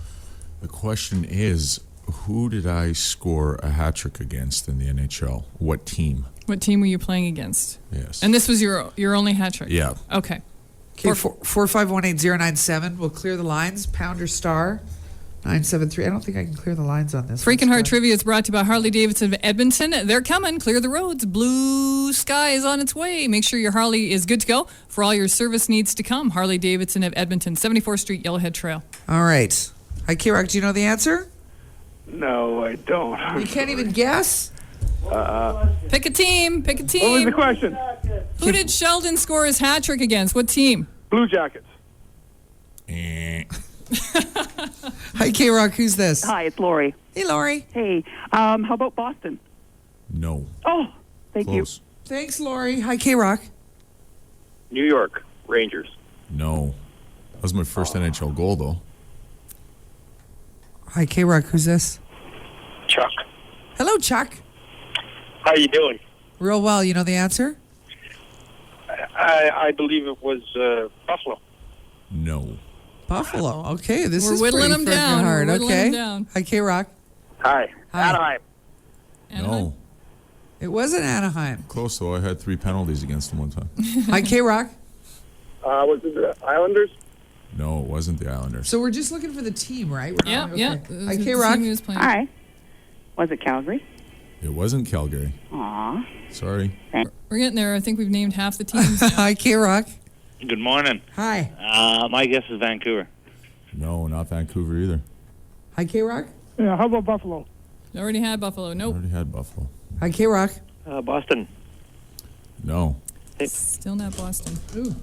[SPEAKER 4] the question is, who did I score a hat trick against in the NHL? What team?
[SPEAKER 3] What team were you playing against?
[SPEAKER 4] Yes.
[SPEAKER 3] And this was your only hat trick?
[SPEAKER 4] Yeah.
[SPEAKER 3] Okay.
[SPEAKER 2] Okay, 4518097. We'll clear the lines. Pounder star 973. I don't think I can clear the lines on this.
[SPEAKER 3] Freaking Hard Trivia is brought to you by Harley Davidson of Edmonton. They're coming. Clear the roads. Blue sky is on its way. Make sure your Harley is good to go for all your service needs to come. Harley Davidson of Edmonton, 74th Street, Yellowhead Trail.
[SPEAKER 2] All right. Hi, K-Rock. Do you know the answer?
[SPEAKER 7] No, I don't.
[SPEAKER 2] You can't even guess?
[SPEAKER 3] Pick a team. Pick a team.
[SPEAKER 7] What was the question?
[SPEAKER 3] Who did Sheldon score his hat trick against? What team?
[SPEAKER 7] Blue Jackets.
[SPEAKER 2] Hi, K-Rock. Who's this?
[SPEAKER 12] Hi, it's Lori.
[SPEAKER 2] Hey, Lori.
[SPEAKER 12] Hey, how about Boston?
[SPEAKER 4] No.
[SPEAKER 12] Oh, thank
[SPEAKER 4] Close.
[SPEAKER 2] Thanks, Lori. Hi, K-Rock.
[SPEAKER 7] New York Rangers.
[SPEAKER 4] No. That was my first NHL goal, though.
[SPEAKER 2] Hi, K-Rock. Who's this?
[SPEAKER 7] Chuck.
[SPEAKER 2] Hello, Chuck.
[SPEAKER 7] How you doing?
[SPEAKER 2] Real well. You know the answer?
[SPEAKER 9] I believe it was Buffalo.
[SPEAKER 4] No.
[SPEAKER 2] Buffalo. Okay, this
[SPEAKER 3] We're
[SPEAKER 2] is
[SPEAKER 3] whittling
[SPEAKER 2] pretty
[SPEAKER 3] them down.
[SPEAKER 2] freaking hard.
[SPEAKER 3] We're whittling
[SPEAKER 2] Okay.
[SPEAKER 3] them down.
[SPEAKER 2] Hi, K-Rock.
[SPEAKER 9] Hi.
[SPEAKER 2] Hi.
[SPEAKER 9] Anaheim.
[SPEAKER 4] No.
[SPEAKER 2] It wasn't Anaheim.
[SPEAKER 4] Close, though. I had 3 penalties against them one time.
[SPEAKER 2] Hi, K-Rock.
[SPEAKER 9] Was it the Islanders?
[SPEAKER 4] No, it wasn't the Islanders.
[SPEAKER 2] So we're just looking for the team, right? We're
[SPEAKER 3] Yeah,
[SPEAKER 2] not-
[SPEAKER 3] yeah.
[SPEAKER 2] okay. Hi,
[SPEAKER 3] The
[SPEAKER 2] K-Rock.
[SPEAKER 3] team he was playing.
[SPEAKER 12] Hi. Was it Calgary?
[SPEAKER 4] It wasn't Calgary.
[SPEAKER 12] Aw.
[SPEAKER 4] Sorry.
[SPEAKER 3] We're getting there. I think we've named half the teams. now.
[SPEAKER 2] Hi, K-Rock.
[SPEAKER 11] Good morning.
[SPEAKER 2] Hi.
[SPEAKER 11] My guess is Vancouver.
[SPEAKER 4] No, not Vancouver either.
[SPEAKER 2] Hi, K-Rock.
[SPEAKER 9] Yeah, how about Buffalo?
[SPEAKER 3] Already had Buffalo.
[SPEAKER 4] I
[SPEAKER 3] Nope.
[SPEAKER 4] already had Buffalo.
[SPEAKER 2] Hi, K-Rock.
[SPEAKER 11] Boston.
[SPEAKER 4] No.
[SPEAKER 3] Still not Boston. Ooh.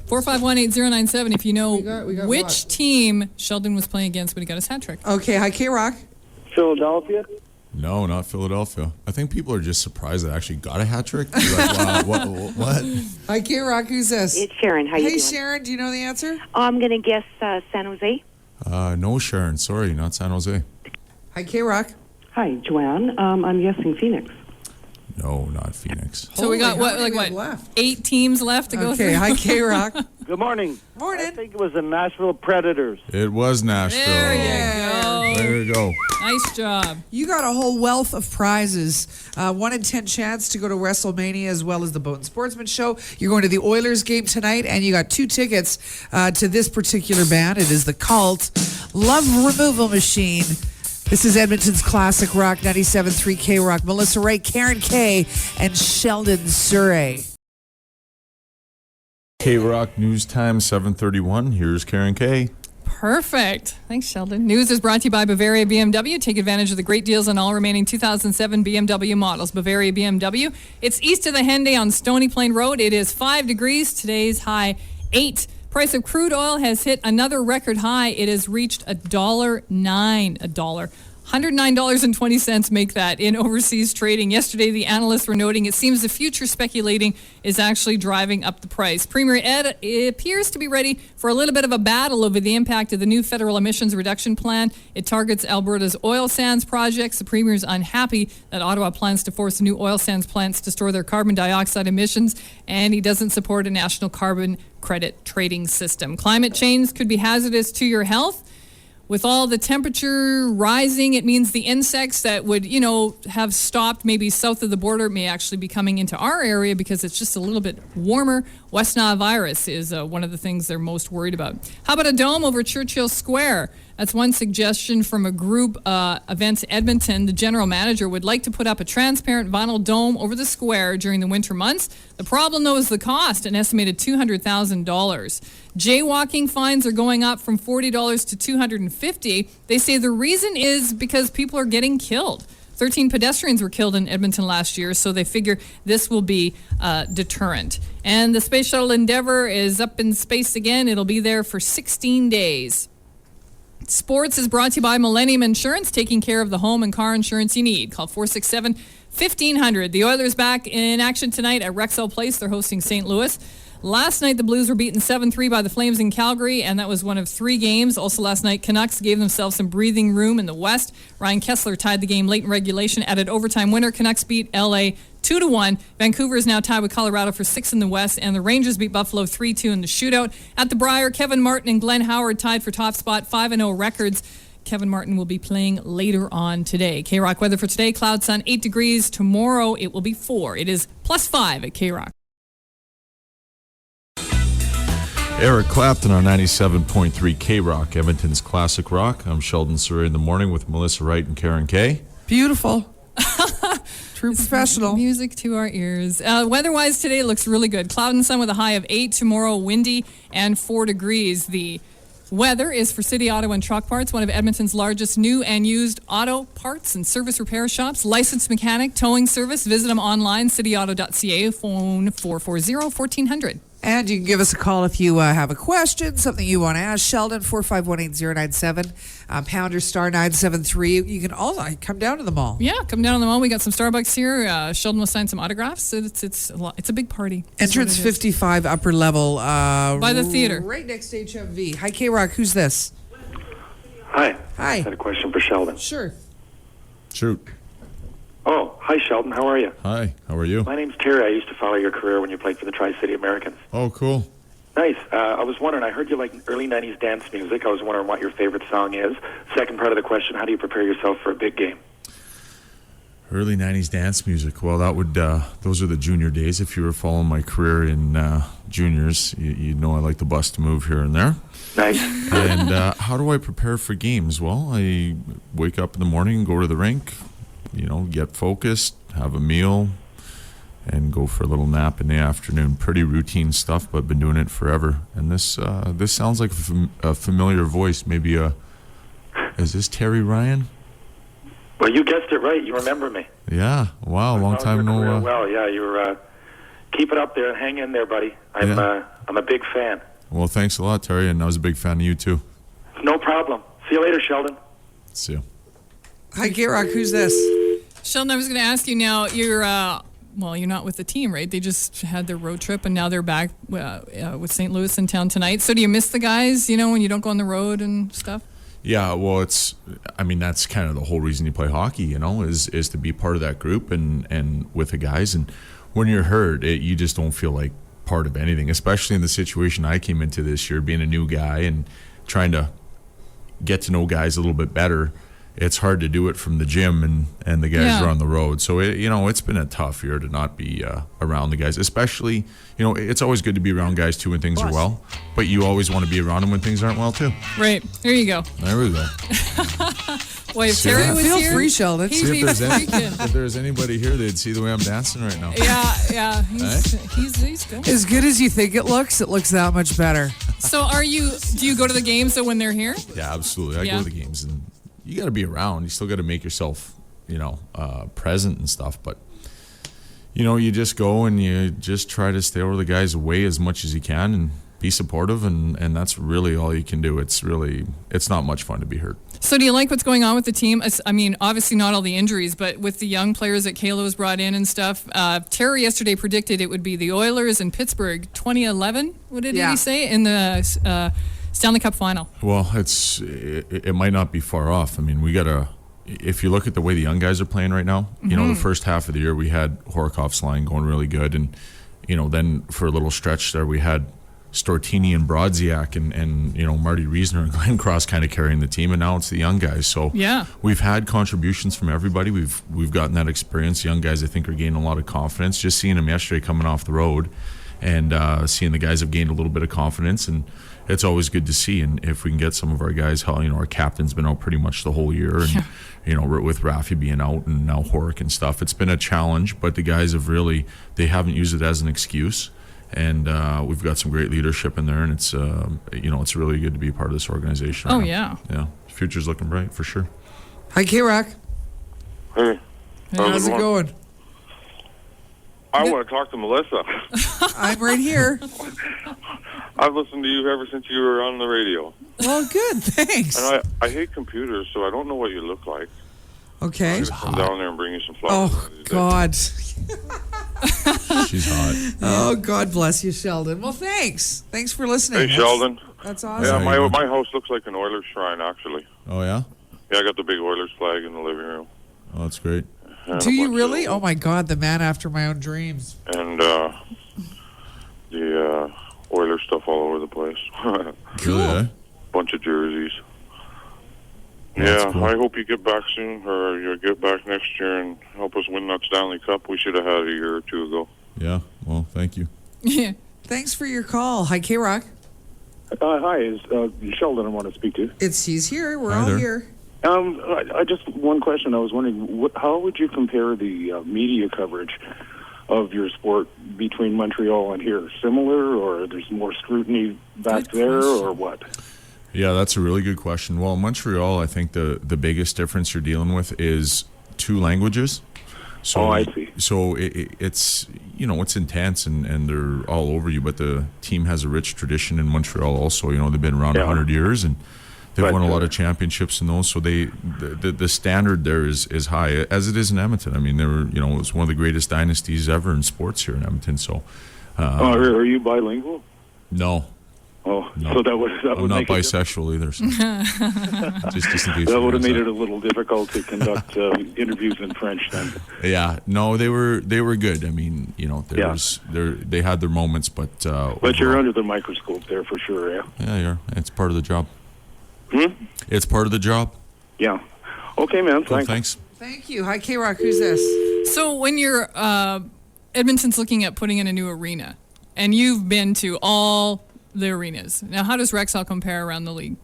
[SPEAKER 3] 4518097 if you know
[SPEAKER 2] We got
[SPEAKER 3] which
[SPEAKER 2] what?
[SPEAKER 3] team Sheldon was playing against when he got his hat trick.
[SPEAKER 2] Okay, hi, K-Rock.
[SPEAKER 9] Philadelphia?
[SPEAKER 4] No, not Philadelphia. I think people are just surprised that I actually got a hat trick. They're like, wow, what?
[SPEAKER 2] Hi, K-Rock. Who's this?
[SPEAKER 13] It's Sharon. How you
[SPEAKER 2] Hey,
[SPEAKER 13] doing?
[SPEAKER 2] Sharon. Do you know the answer?
[SPEAKER 13] I'm going to guess San Jose.
[SPEAKER 4] No, Sharon. Sorry, not San Jose.
[SPEAKER 2] Hi, K-Rock.
[SPEAKER 12] Hi, Joanne. I'm guessing Phoenix.
[SPEAKER 4] No, not Phoenix.
[SPEAKER 3] So we got
[SPEAKER 2] Holy, how many we have
[SPEAKER 3] what?
[SPEAKER 2] left?
[SPEAKER 3] 8 teams left to go
[SPEAKER 2] Okay,
[SPEAKER 3] through.
[SPEAKER 2] hi, K-Rock.
[SPEAKER 9] Good morning.
[SPEAKER 2] Morning.
[SPEAKER 9] I think it was the Nashville Predators.
[SPEAKER 4] It was Nashville.
[SPEAKER 3] There you go.
[SPEAKER 4] There you go.
[SPEAKER 3] Nice job.
[SPEAKER 2] You got a whole wealth of prizes. 1 in 10 chance to go to WrestleMania as well as the Boat and Sportsman Show. You're going to the Oilers game tonight, and you got 2 tickets to this particular band. It is the Cult Love Removal Machine. This is Edmonton's Classic Rock, 97.3 K-Rock. Melissa Ray, Karen K, and Sheldon Souray.
[SPEAKER 4] K-Rock News Time, 7:31. Here's Karen K.
[SPEAKER 3] Perfect. Thanks, Sheldon. News is brought to you by Bavaria BMW. Take advantage of the great deals on all remaining 2007 BMW models. Bavaria BMW. It's east of the Henday on Stony Plain Road. It is 5 degrees. Today's high 8. Price of crude oil has hit another record high. It has reached $1.09. $109.20 make that in overseas trading. Yesterday, the analysts were noting it seems the future speculating is actually driving up the price. Premier Ed appears to be ready for a little bit of a battle over the impact of the new federal emissions reduction plan. It targets Alberta's oil sands projects. The Premier is unhappy that Ottawa plans to force new oil sands plants to store their carbon dioxide emissions, and he doesn't support a national carbon credit trading system. Climate change could be hazardous to your health. With all the temperature rising, it means the insects that would, have stopped maybe south of the border may actually be coming into our area because it's just a little bit warmer. West Nile virus is one of the things they're most worried about. How about a dome over Churchill Square? That's one suggestion from a group, Events Edmonton. The general manager would like to put up a transparent vinyl dome over the square during the winter months. The problem, though, is the cost, an estimated $200,000. Jaywalking fines are going up from $40 to $250. They say the reason is because people are getting killed. 13 pedestrians were killed in Edmonton last year, so they figure this will be a deterrent. And the Space Shuttle Endeavour is up in space again. It'll be there for 16 days. Sports is brought to you by Millennium Insurance, taking care of the home and car insurance you need. Call 467-1500. The Oilers back in action tonight at Rexall Place. They're hosting St. Louis. Last night, the Blues were beaten 7-3 by the Flames in Calgary, and that was one of 3 games. Also last night, Canucks gave themselves some breathing room in the West. Ryan Kessler tied the game late in regulation, added overtime winner. Canucks beat L.A. 2-1. Vancouver is now tied with Colorado for 6 in the West, and the Rangers beat Buffalo 3-2 in the shootout. At the Brier, Kevin Martin and Glenn Howard tied for top spot, 5-0 records. Kevin Martin will be playing later on today. K-Rock weather for today, cloud sun 8 degrees. Tomorrow it will be 4. It is +5 at K-Rock.
[SPEAKER 4] Eric Clapton on 97.3 K-Rock, Edmonton's Classic Rock. I'm Sheldon Souray in the morning with Melissa Wright and Karen K.
[SPEAKER 2] Beautiful. True professional.
[SPEAKER 3] Music to our ears. Weather-wise today looks really good. Cloud and sun with a high of 8. Tomorrow windy and 4 degrees. The weather is for City Auto and Truck Parts, one of Edmonton's largest new and used auto parts and service repair shops. Licensed mechanic, towing service. Visit them online, cityauto.ca, phone 440-1400.
[SPEAKER 2] And you can give us a call if you have a question, something you want to ask Sheldon, 4518097, pounder star 973. You can also come down to the mall.
[SPEAKER 3] Yeah, come down to the mall. We got some Starbucks here. Sheldon will sign some autographs. It's a big party.
[SPEAKER 2] Entrance 55, upper level.
[SPEAKER 3] By the theater.
[SPEAKER 2] Right next to HMV. Hi, K-Rock. Who's this?
[SPEAKER 14] Hi.
[SPEAKER 2] Hi.
[SPEAKER 14] I had a question for Sheldon.
[SPEAKER 2] Sure.
[SPEAKER 4] Shoot.
[SPEAKER 14] Oh, Hi, Sheldon. How are you?
[SPEAKER 4] Hi. How are you?
[SPEAKER 14] My name's Terry. I used to follow your career when you played for the Tri-City Americans.
[SPEAKER 4] Oh, cool.
[SPEAKER 14] Nice. I was wondering, I heard you like early 90s dance music. I was wondering what your favorite song is. Second part of the question, how do you prepare yourself for a big game?
[SPEAKER 4] Early 90s dance music. Well, that would those are the junior days. If you were following my career in juniors, you know I like to bust a move here and there.
[SPEAKER 14] Nice.
[SPEAKER 4] And how do I prepare for games? Well, I wake up in the morning, go to the rink, get focused, have a meal, and go for a little nap in the afternoon. Pretty routine stuff, but been doing it forever. And this sounds like a familiar voice. Maybe is this Terry Ryan?
[SPEAKER 14] Well, you guessed it right. You remember me.
[SPEAKER 4] Yeah. Wow. Long time no.
[SPEAKER 14] Well, yeah, you were. Keep it up there and hang in there, buddy. I'm a big fan.
[SPEAKER 4] Well, thanks a lot, Terry, and I was a big fan of you too.
[SPEAKER 14] No problem. See you later, Sheldon.
[SPEAKER 4] See you.
[SPEAKER 2] Hi, K-Rock. Who's this?
[SPEAKER 3] Sheldon, I was going to ask you now, you're not with the team, right? They just had their road trip, and now they're back with St. Louis in town tonight. So do you miss the guys, when you don't go on the road and stuff?
[SPEAKER 4] Yeah, well, that's kind of the whole reason you play hockey, is to be part of that group and with the guys. And when you're hurt, you just don't feel like part of anything, especially in the situation I came into this year, being a new guy and trying to get to know guys a little bit better. It's hard to do it from the gym and the guys are on the road. So, it's been a tough year to not be around the guys, especially, it's always good to be around guys too when things are well, but you always want to be around them when things aren't well too.
[SPEAKER 3] Right. There you go.
[SPEAKER 4] There we go.
[SPEAKER 3] Boy, if Terry was
[SPEAKER 2] Feel
[SPEAKER 3] here,
[SPEAKER 2] free, Sheldon.
[SPEAKER 3] he'd be freaking.
[SPEAKER 4] If there's anybody here, they'd see the way I'm dancing right now.
[SPEAKER 3] Yeah. He's good.
[SPEAKER 2] As good as you think it looks that much better.
[SPEAKER 3] So do you go to the games though when they're here?
[SPEAKER 4] Yeah, absolutely. I go to the games, and you got to be around. You still got to make yourself, present and stuff. But, you just go and you just try to stay over the guys' way as much as you can and be supportive. And that's really all you can do. It's not much fun to be hurt.
[SPEAKER 3] So do you like what's going on with the team? I mean, obviously not all the injuries, but with the young players that Kalo's brought in and stuff. Terry yesterday predicted it would be the Oilers in Pittsburgh 2011, what did he say, in the Stanley Cup final.
[SPEAKER 4] Well, it might not be far off. I mean, if you look at the way the young guys are playing right now, the first half of the year we had Horikoff's line going really good, and then for a little stretch there we had Stortini and Brodziak and Marty Reisner and Glenn Cross kind of carrying the team, and now it's the young guys. So we've had contributions from everybody. We've gotten that experience. Young guys, I think, are gaining a lot of confidence. Just seeing them yesterday coming off the road, and seeing the guys have gained a little bit of confidence, and it's always good to see. And if we can get some of our guys, our captain's been out pretty much the whole year, and with Rafi being out and now Horik and stuff, it's been a challenge. But the guys they haven't used it as an excuse. And we've got some great leadership in there, and it's it's really good to be part of this organization.
[SPEAKER 3] Oh,
[SPEAKER 4] right
[SPEAKER 3] yeah.
[SPEAKER 4] Yeah. The future's looking bright for sure.
[SPEAKER 2] Hi, K-Rock.
[SPEAKER 15] Hey.
[SPEAKER 2] How's it going?
[SPEAKER 15] I want to talk to Melissa.
[SPEAKER 2] I'm right here.
[SPEAKER 15] I've listened to you ever since you were on the radio.
[SPEAKER 2] Well, good. Thanks.
[SPEAKER 15] And I hate computers, so I don't know what you look like.
[SPEAKER 2] Okay.
[SPEAKER 15] I'm going to come down there and bring you some flowers.
[SPEAKER 2] Oh, God.
[SPEAKER 4] She's hot.
[SPEAKER 2] Oh, God bless you, Sheldon. Well, thanks. Thanks for listening.
[SPEAKER 15] Hey, Sheldon.
[SPEAKER 2] That's awesome.
[SPEAKER 15] Yeah, my house looks like an Oilers shrine, actually.
[SPEAKER 4] Oh, yeah?
[SPEAKER 15] Yeah, I got the big Oilers flag in the living room.
[SPEAKER 4] Oh, that's great.
[SPEAKER 15] And
[SPEAKER 2] do you really? Oh, my God, the man after my own dreams.
[SPEAKER 15] And the Oilers stuff all over the place.
[SPEAKER 4] Cool. Eh?
[SPEAKER 15] Bunch of jerseys.
[SPEAKER 4] That's
[SPEAKER 15] yeah,
[SPEAKER 4] cool.
[SPEAKER 15] I hope you get back soon, or you'll get back next year and help us win that Stanley Cup. We should have had it a year or two ago.
[SPEAKER 4] Yeah, well, thank you.
[SPEAKER 3] Yeah.
[SPEAKER 2] Thanks for your call. Hi, K-Rock.
[SPEAKER 9] Hi, is Sheldon I want to speak to.
[SPEAKER 2] He's here. We're
[SPEAKER 4] Hi
[SPEAKER 2] all
[SPEAKER 4] there.
[SPEAKER 2] here.
[SPEAKER 9] I just one question. I was wondering, how would you compare the media coverage of your sport between Montreal and here? Similar, or there's more scrutiny back there, or what?
[SPEAKER 4] Yeah, that's a really good question. Well, in Montreal, I think the biggest difference you're dealing with is two languages. So,
[SPEAKER 9] I see.
[SPEAKER 4] So it's it's intense and they're all over you, but the team has a rich tradition in Montreal also. They've been around 100 years and they've won a lot of championships in those. So the standard there is high, as it is in Edmonton. I mean, they were it was one of the greatest dynasties ever in sports here in Edmonton. So,
[SPEAKER 9] are you bilingual?
[SPEAKER 4] No.
[SPEAKER 9] Oh,
[SPEAKER 4] No.
[SPEAKER 9] so that would
[SPEAKER 4] I'm not
[SPEAKER 9] make it
[SPEAKER 4] bisexual either. So. just in case
[SPEAKER 9] that
[SPEAKER 4] you
[SPEAKER 9] would have
[SPEAKER 4] realize
[SPEAKER 9] made
[SPEAKER 4] that.
[SPEAKER 9] it a little difficult to conduct interviews in French then.
[SPEAKER 4] Yeah, no, they were good. I mean, they had their moments, but
[SPEAKER 9] But you're under the microscope there for sure, yeah.
[SPEAKER 4] Yeah, it's part of the job.
[SPEAKER 9] Hmm?
[SPEAKER 4] It's part of the job.
[SPEAKER 9] Yeah. Okay, man.
[SPEAKER 4] Cool,
[SPEAKER 9] Thanks.
[SPEAKER 4] thanks.
[SPEAKER 2] Thank you. Hi, K-Rock. Who's this?
[SPEAKER 3] So when you're Edmonton's looking at putting in a new arena, and you've been to all the arenas. Now, how does Rexall compare around the league?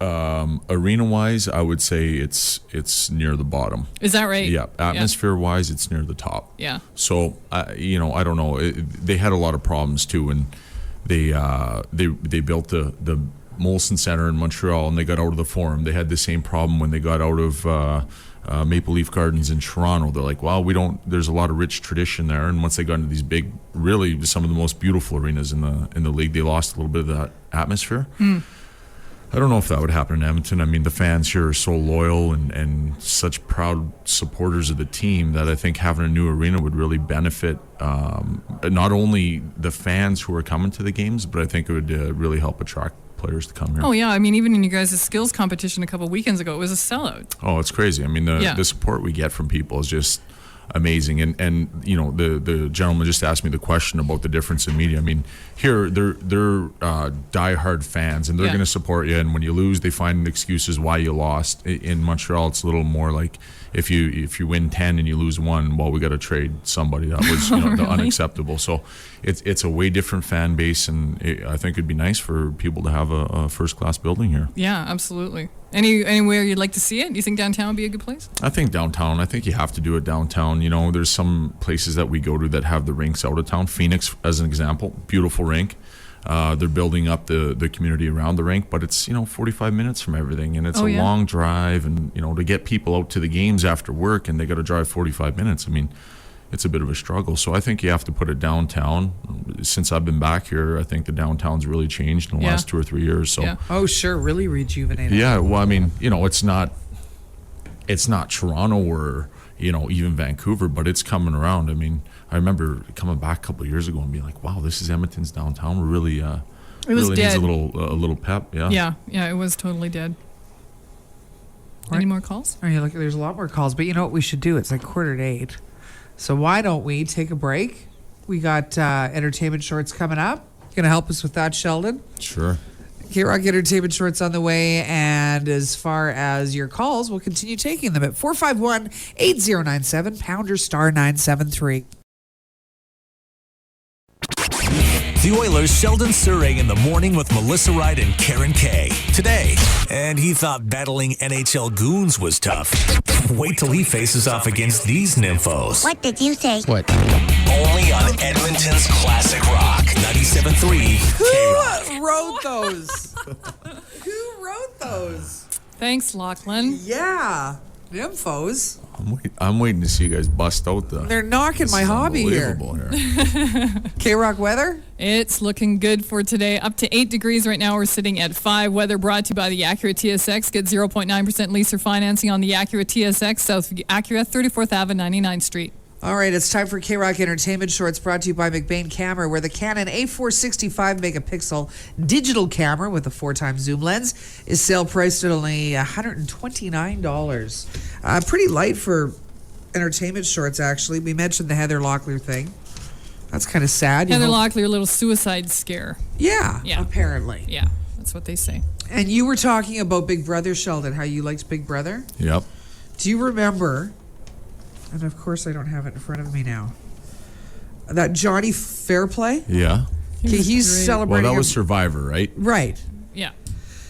[SPEAKER 4] Arena-wise, I would say it's near the bottom.
[SPEAKER 3] Is that right?
[SPEAKER 4] Yeah. Atmosphere-wise, it's near the top.
[SPEAKER 3] Yeah.
[SPEAKER 4] So, I don't know. They had a lot of problems too, and they built the Molson Center in Montreal, and they got out of the Forum. They had the same problem when they got out of Maple Leaf Gardens in Toronto. They're like, well, there's a lot of rich tradition there, and once they got into these big, really some of the most beautiful arenas in the league, they lost a little bit of that atmosphere. I don't know if that would happen in Edmonton. I mean, the fans here are so loyal and such proud supporters of the team that I think having a new arena would really benefit not only the fans who are coming to the games, but I think it would really help attract players to come here.
[SPEAKER 3] Oh, yeah. I mean, even in you guys' skills competition a couple weekends ago, it was a sellout.
[SPEAKER 4] Oh, it's crazy. I mean, the support we get from people is just amazing. And the gentleman just asked me the question about the difference in media. I mean, here they're diehard fans, and they're going to support you. And when you lose, they find excuses why you lost. In Montreal, it's a little more like if you win 10 and you lose 1, well, we got to trade somebody. That was
[SPEAKER 3] Really?
[SPEAKER 4] unacceptable. So it's a way different fan base, and I think it'd be nice for people to have a first class building here.
[SPEAKER 3] Yeah, absolutely. Anywhere you'd like to see it? Do you think downtown would be a good place?
[SPEAKER 4] I think downtown. I think you have to do it downtown. There's some places that we go to that have the rinks out of town. Phoenix, as an example, beautiful rink. They're building up the community around the rink, but it's 45 minutes from everything, and it's a long drive. And to get people out to the games after work, and they got to drive 45 minutes. I mean, it's a bit of a struggle. So I think you have to put it downtown. Since I've been back here, I think the downtown's really changed in the last 2 or 3 years. So
[SPEAKER 2] Oh, sure, really rejuvenated.
[SPEAKER 4] yeah, well, I mean, it's not Toronto or even Vancouver, but it's coming around. I mean, I remember coming back a couple of years ago and being like, wow, this is Edmonton's downtown. We're really
[SPEAKER 3] It was
[SPEAKER 4] really needs
[SPEAKER 3] dead.
[SPEAKER 4] a little pep.
[SPEAKER 3] Yeah, it was totally dead. Any more calls?
[SPEAKER 2] Oh, yeah, look, there's a lot more calls, but you know what we should do? It's like 7:45. So why don't we take a break? We got entertainment shorts coming up. You gonna help us with that, Sheldon?
[SPEAKER 4] Sure.
[SPEAKER 2] K-Rock Entertainment Shorts on the way, and as far as your calls, we'll continue taking them at 451-8097, pounder star 973.
[SPEAKER 1] The Oilers' Sheldon Souray in the morning with Melissa Wright and Karen Kay. Today, and he thought battling NHL goons was tough. Wait till he faces off against these nymphos.
[SPEAKER 16] What did you say?
[SPEAKER 1] What? Only on Edmonton's Classic Rock, 97.3 K-Rock.
[SPEAKER 2] Who wrote those? Who wrote those?
[SPEAKER 3] Thanks, Lachlan.
[SPEAKER 2] Yeah, nymphos.
[SPEAKER 4] I'm waiting to see you guys bust out the.
[SPEAKER 2] They're knocking my hobby here.
[SPEAKER 4] Unbelievable here.
[SPEAKER 2] K-Rock weather?
[SPEAKER 3] It's looking good for today. Up to 8 degrees right now. We're sitting at 5. Weather brought to you by the Acura TSX. Get 0.9% lease or financing on the Acura TSX, South Acura, 34th Ave, 99th Street.
[SPEAKER 2] All right, it's time for K-Rock Entertainment Shorts, brought to you by McBain Camera, where the Canon A465 megapixel digital camera with a 4x zoom lens is sale priced at only $129. Pretty light for entertainment shorts, actually. We mentioned the Heather Locklear thing. That's kind of sad.
[SPEAKER 3] Heather Locklear, a little suicide scare.
[SPEAKER 2] Yeah, apparently.
[SPEAKER 3] Yeah, that's what they say.
[SPEAKER 2] And you were talking about Big Brother, Sheldon, how you liked Big Brother.
[SPEAKER 4] Yep.
[SPEAKER 2] Do you remember, and of course I don't have it in front of me now, that Johnny Fairplay?
[SPEAKER 4] Yeah.
[SPEAKER 2] He's celebrating.
[SPEAKER 4] Well, that was Survivor, right?
[SPEAKER 2] Right.
[SPEAKER 3] Yeah.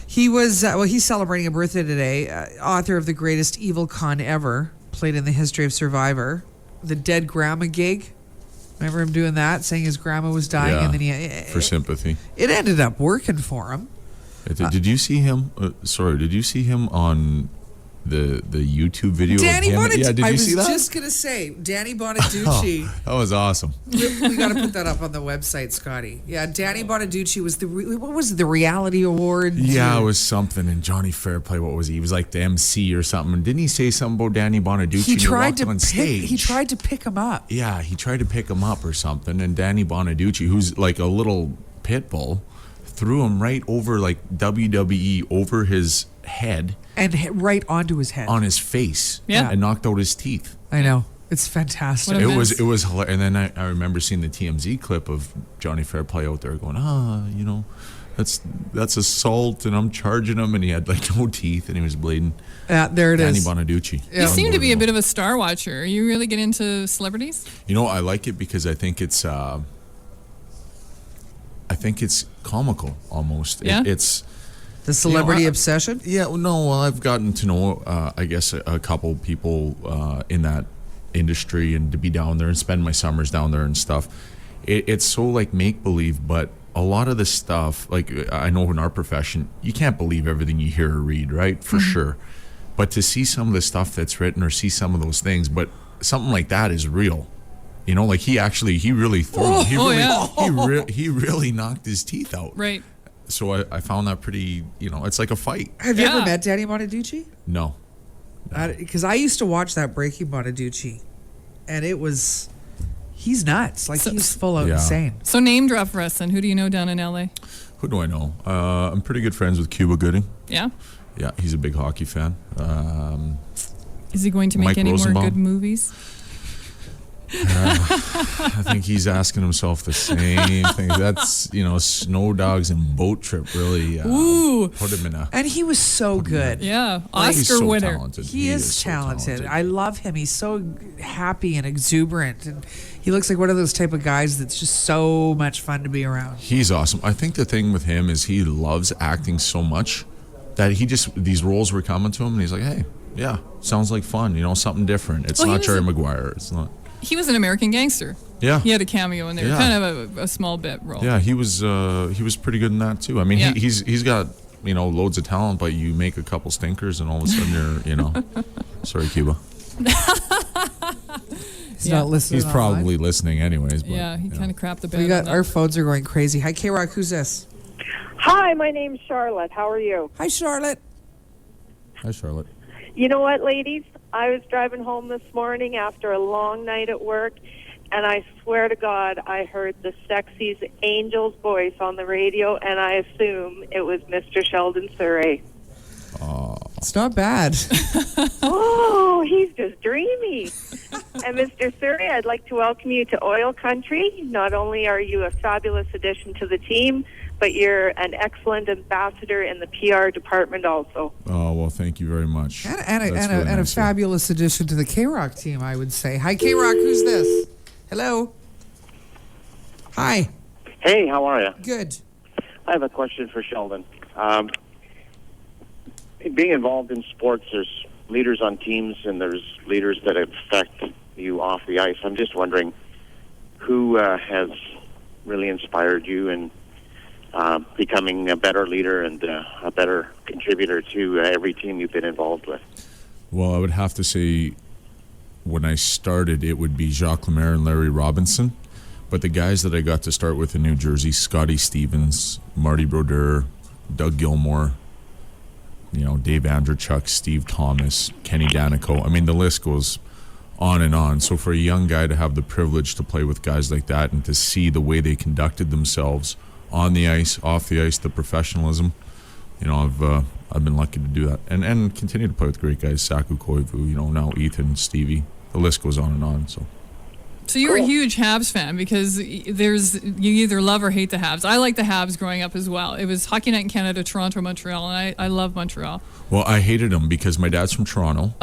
[SPEAKER 2] He was, he's celebrating a birthday today. Author of The Greatest Evil Con Ever, played in the history of Survivor. The Dead Grandma gig. Remember him doing that, saying his grandma was dying,
[SPEAKER 4] Yeah,
[SPEAKER 2] and then
[SPEAKER 4] for sympathy.
[SPEAKER 2] It ended up working for him.
[SPEAKER 4] Did you see him? Did you see him on the YouTube video?
[SPEAKER 2] Danny
[SPEAKER 4] of him?
[SPEAKER 2] Bonaducci.
[SPEAKER 4] Yeah, did you see that?
[SPEAKER 2] I was just gonna say, Danny Bonaducci.
[SPEAKER 4] That was awesome.
[SPEAKER 2] We got to put that up on the website, Scotty. Yeah, Danny Bonaducci was what was it, the reality award?
[SPEAKER 4] Yeah, it was something. And Johnny Fairplay, what was he? He was like the MC or something. And didn't he say something about Danny Bonaducci?
[SPEAKER 2] He tried to
[SPEAKER 4] on stage.
[SPEAKER 2] He tried to pick him up.
[SPEAKER 4] Yeah, he tried to pick him up or something. And Danny Bonaducci, who's like a little pit bull, threw him right over like WWE over his head
[SPEAKER 2] And right onto his head.
[SPEAKER 4] on his face.
[SPEAKER 3] Yeah.
[SPEAKER 4] And knocked out his teeth.
[SPEAKER 2] I know. It's fantastic.
[SPEAKER 4] It was hilarious. And then I remember seeing the TMZ clip of Johnny Fairplay out there going, you know, that's assault, and I'm charging him, and he had like no teeth, and he was bleeding.
[SPEAKER 2] There it
[SPEAKER 4] Danny
[SPEAKER 2] is.
[SPEAKER 4] Bonaducci.
[SPEAKER 3] You seem to be a bit of a star watcher. Are you really get into celebrities?
[SPEAKER 4] You know, I like it because I think it's comical almost.
[SPEAKER 3] Yeah?
[SPEAKER 4] It's
[SPEAKER 2] The celebrity obsession?
[SPEAKER 4] Yeah, no, I've gotten to know, I guess, a couple people in that industry, and to be down there and spend my summers down there and stuff. It's so like make-believe, but a lot of the stuff, like I know in our profession, you can't believe everything you hear or read, right? For sure. But to see some of the stuff that's written or see some of those things, but something like that is real. You know, like he really threw he really knocked his teeth out.
[SPEAKER 3] Right.
[SPEAKER 4] So I found that pretty, you know, it's like a fight.
[SPEAKER 2] Have you ever met Danny Bonaducci?
[SPEAKER 4] No.
[SPEAKER 2] Because I used to watch that Breaking Bonaducci, and he's nuts. Like, he's full out insane.
[SPEAKER 3] So name drop for us, and who do you know down in LA?
[SPEAKER 4] Who do I know? I'm pretty good friends with Cuba Gooding.
[SPEAKER 3] Yeah?
[SPEAKER 4] Yeah, he's a big hockey fan.
[SPEAKER 3] Is he going to make
[SPEAKER 4] Mike
[SPEAKER 3] any
[SPEAKER 4] Rosenbaum.
[SPEAKER 3] more good movies?
[SPEAKER 4] I think he's asking himself the same thing. That's, you know, Snow Dogs and Boat Trip really put him in a...
[SPEAKER 2] And he was so good.
[SPEAKER 3] Yeah,
[SPEAKER 4] He's
[SPEAKER 3] Oscar
[SPEAKER 4] so
[SPEAKER 3] winner.
[SPEAKER 4] talented.
[SPEAKER 2] He is talented. I love him. He's so happy and exuberant, and he looks like one of those type of guys that's just so much fun to be around.
[SPEAKER 4] He's awesome. I think the thing with him is he loves acting so much that these roles were coming to him, and he's like, hey, yeah, sounds like fun, you know, something different. It's not Jerry Maguire. It's not...
[SPEAKER 3] He was an American Gangster.
[SPEAKER 4] Yeah.
[SPEAKER 3] He had a cameo in there, kind of a small bit role.
[SPEAKER 4] Yeah, he was pretty good in that too. I mean, he's got, you know, loads of talent, but you make a couple stinkers and all of a sudden you're, you know, sorry, Cuba.
[SPEAKER 2] He's not listening.
[SPEAKER 4] He's probably listening anyways. But,
[SPEAKER 3] yeah, he kind of crapped the bed.
[SPEAKER 2] We got our phones are going crazy. Hi, K-ROCK. Who's this?
[SPEAKER 16] Hi, my name's Charlotte. How are you?
[SPEAKER 2] Hi, Charlotte.
[SPEAKER 4] Hi, Charlotte.
[SPEAKER 16] You know what, ladies? I was driving home this morning after a long night at work, and I swear to God, I heard the Sexy's Angel's voice on the radio, and I assume it was Mr. Sheldon Souray.
[SPEAKER 2] It's not bad.
[SPEAKER 16] Oh, he's just dreamy. And Mr. Souray, I'd like to welcome you to Oil Country. Not only are you a fabulous addition to the team, but you're an excellent ambassador in the PR department also.
[SPEAKER 4] Oh, well, thank you very much.
[SPEAKER 2] And a fabulous addition to the K-ROCK team, I would say. Hi, K-ROCK. Who's this? Hello. Hi.
[SPEAKER 17] Hey, how are you?
[SPEAKER 2] Good.
[SPEAKER 17] I have a question for Sheldon. Being involved in sports, there's leaders on teams and there's leaders that affect you off the ice. I'm just wondering who has really inspired you in becoming a better leader and a better contributor to every team you've been involved with?
[SPEAKER 4] Well, I would have to say when I started, it would be Jacques Lemaire and Larry Robinson. But the guys that I got to start with in New Jersey, Scotty Stevens, Marty Brodeur, Doug Gilmore, you know, Dave Andrechuk, Steve Thomas, Kenny Danico. I mean, the list goes on and on. So for a young guy to have the privilege to play with guys like that and to see the way they conducted themselves on the ice, off the ice, the professionalism, you know, I've been lucky to do that. And continue to play with great guys, Saku Koivu, you know, now Ethan, Stevie. The list goes on and on,
[SPEAKER 3] So you're a huge Habs fan because you either love or hate the Habs. I like the Habs growing up as well. It was Hockey Night in Canada, Toronto, Montreal, and I love Montreal.
[SPEAKER 4] Well, I hated them because my dad's from Toronto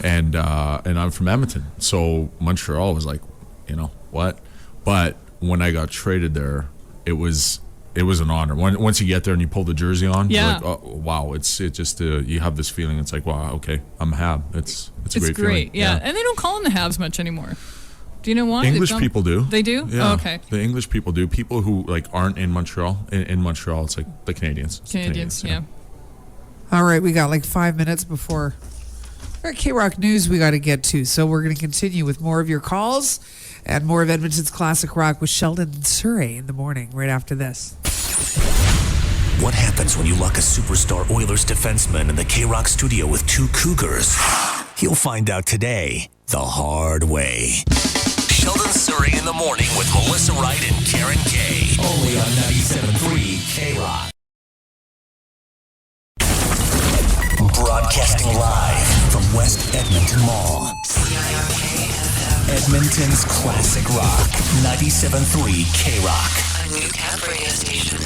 [SPEAKER 4] and I'm from Edmonton. So Montreal was like, you know, what? But when I got traded there, it was an honor. Once you get there and you pull the jersey on, you're like, oh, wow, it just you have this feeling. It's like, wow, okay, I'm a Hab. It's a great feeling.
[SPEAKER 3] Yeah. And they don't call them the Habs much anymore. Do you know why?
[SPEAKER 4] English people do.
[SPEAKER 3] They do?
[SPEAKER 4] Yeah.
[SPEAKER 3] Oh, okay.
[SPEAKER 4] The English people do. People who like aren't in Montreal. In Montreal, it's like the Canadians.
[SPEAKER 3] Canadians, yeah.
[SPEAKER 2] All right, we got like 5 minutes before our K-ROCK news we got to get to. So we're going to continue with more of your calls and more of Edmonton's Classic Rock with Sheldon Souray in the morning right after this.
[SPEAKER 1] What happens when you lock a superstar Oilers defenseman in the K-ROCK studio with two Cougars? You'll find out today the hard way. Sheldon Souray in the morning with Melissa Wright and Karen Kay. Only on 97.3 K-ROCK. Broadcasting live from West Edmonton Mall. Edmonton's classic rock. 97.3 K-ROCK.
[SPEAKER 8] A new cat radio station.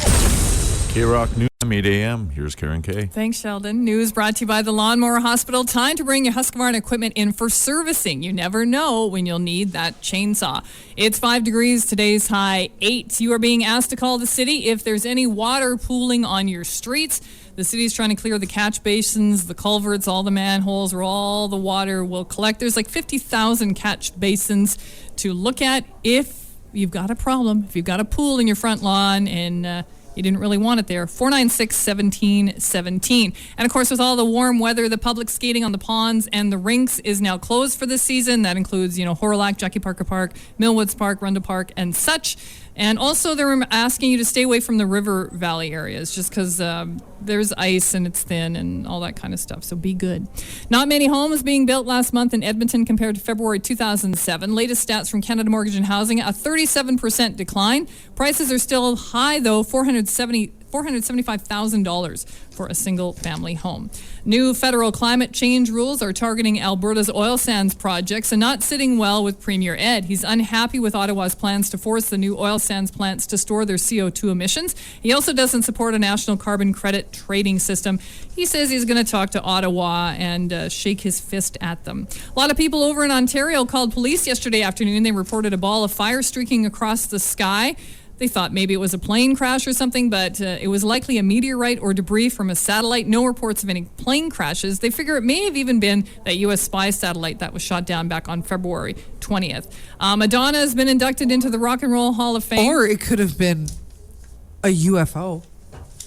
[SPEAKER 4] K-ROCK News, 8 a.m. Here's Karen Kay.
[SPEAKER 3] Thanks, Sheldon. News brought to you by the Lawnmower Hospital. Time to bring your Husqvarna equipment in for servicing. You never know when you'll need that chainsaw. It's 5 degrees. Today's high 8. You are being asked to call the city if there's any water pooling on your streets. The city's trying to clear the catch basins, the culverts, all the manholes where all the water will collect. There's like 50,000 catch basins to look at if you've got a problem, if you've got a pool in your front lawn and you didn't really want it there. 496-1717. And of course, with all the warm weather, the public skating on the ponds and the rinks is now closed for this season. That includes, Horilac, Jackie Parker Park, Millwoods Park, Rundle Park, and such. And also, they're asking you to stay away from the river valley areas just because there's ice and it's thin and all that kind of stuff. So be good. Not many homes being built last month in Edmonton compared to February 2007. Latest stats from Canada Mortgage and Housing, a 37% decline. Prices are still high, though, $475,000 for a single-family home. New federal climate change rules are targeting Alberta's oil sands projects and not sitting well with Premier Ed. He's unhappy with Ottawa's plans to force the new oil sands plants to store their CO2 emissions. He also doesn't support a national carbon credit trading system. He says he's going to talk to Ottawa and shake his fist at them. A lot of people over in Ontario called police yesterday afternoon. They reported a ball of fire streaking across the sky. They thought maybe it was a plane crash or something, but it was likely a meteorite or debris from a satellite. No reports of any plane crashes. They figure it may have even been that U.S. spy satellite that was shot down back on February 20th. Madonna has been inducted into the Rock and Roll Hall of Fame.
[SPEAKER 2] Or it could have been a UFO.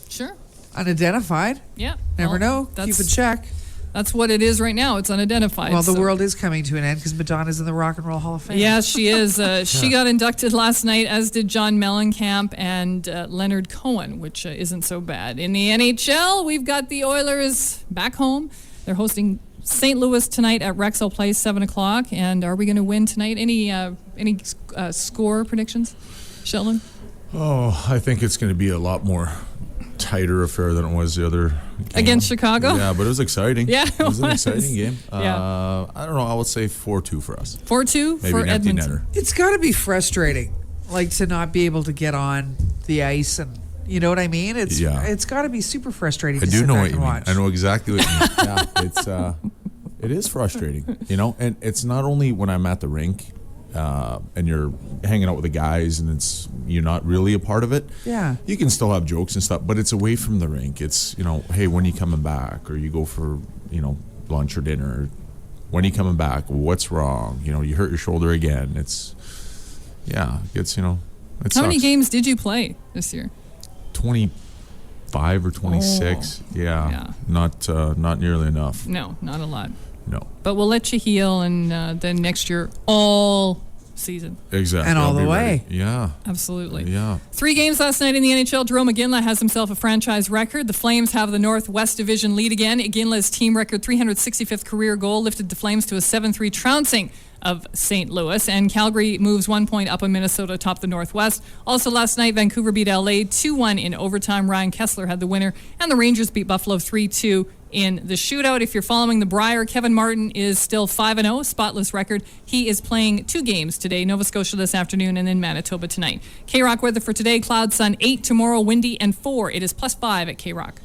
[SPEAKER 3] Sure.
[SPEAKER 2] Unidentified.
[SPEAKER 3] Yeah.
[SPEAKER 2] Never know. Keep a check.
[SPEAKER 3] That's what it is right now. It's unidentified.
[SPEAKER 2] Well, the world is coming to an end because Madonna's in the Rock and Roll Hall of Fame.
[SPEAKER 3] Yeah, she is. She got inducted last night, as did John Mellencamp and Leonard Cohen, which isn't so bad. In the NHL, we've got the Oilers back home. They're hosting St. Louis tonight at Rexall Place, 7 o'clock. And are we going to win tonight? Any score predictions, Sheldon?
[SPEAKER 4] Oh, I think it's going to be a lot more tighter affair than it was the other game.
[SPEAKER 3] Against Chicago?
[SPEAKER 4] Yeah, but it was exciting.
[SPEAKER 3] Yeah,
[SPEAKER 4] it was an exciting game.
[SPEAKER 3] Yeah.
[SPEAKER 4] I don't know. I would say 4-2 for us.
[SPEAKER 3] 4-2
[SPEAKER 4] Maybe
[SPEAKER 3] for
[SPEAKER 4] an empty
[SPEAKER 3] Edmonton.
[SPEAKER 4] netter.
[SPEAKER 2] It's got to be frustrating, to not be able to get on the ice and, you know what I mean? It's got to be super frustrating.
[SPEAKER 4] I
[SPEAKER 2] to
[SPEAKER 4] do
[SPEAKER 2] sit
[SPEAKER 4] know
[SPEAKER 2] back
[SPEAKER 4] what you
[SPEAKER 2] and
[SPEAKER 4] mean.
[SPEAKER 2] watch.
[SPEAKER 4] I know exactly what you mean. Yeah, it is frustrating, and it's not only when I'm at the rink and you're hanging out with the guys and you're not really a part of it.
[SPEAKER 2] Yeah.
[SPEAKER 4] You can still have jokes and stuff, but it's away from the rink. It's, hey, when are you coming back? Or you go for, lunch or dinner. When are you coming back? What's wrong? You hurt your shoulder again. It sucks.
[SPEAKER 3] How many games did you play this year?
[SPEAKER 4] 25 or 26.
[SPEAKER 3] Oh.
[SPEAKER 4] Yeah. Not nearly enough.
[SPEAKER 3] No, not a lot.
[SPEAKER 4] No.
[SPEAKER 3] But we'll let you heal, and then next year, all season.
[SPEAKER 4] Exactly.
[SPEAKER 2] And all the way.
[SPEAKER 4] Ready. Yeah.
[SPEAKER 3] Absolutely.
[SPEAKER 4] Yeah.
[SPEAKER 3] 3 games last night in the NHL. Jerome Iginla has himself a franchise record. The Flames have the Northwest Division lead again. Iginla's team record 365th career goal lifted the Flames to a 7-3 trouncing of St. Louis. And Calgary moves 1 point up on Minnesota atop the Northwest. Also last night, Vancouver beat LA 2-1 in overtime. Ryan Kessler had the winner. And the Rangers beat Buffalo 3-2 in the shootout. If you're following the Brier, Kevin Martin is still 5-0, spotless record. He is playing 2 games today, Nova Scotia this afternoon and then Manitoba tonight. K-ROCK weather for today, cloud, sun, 8 tomorrow, windy, and 4. It is +5 at K-ROCK.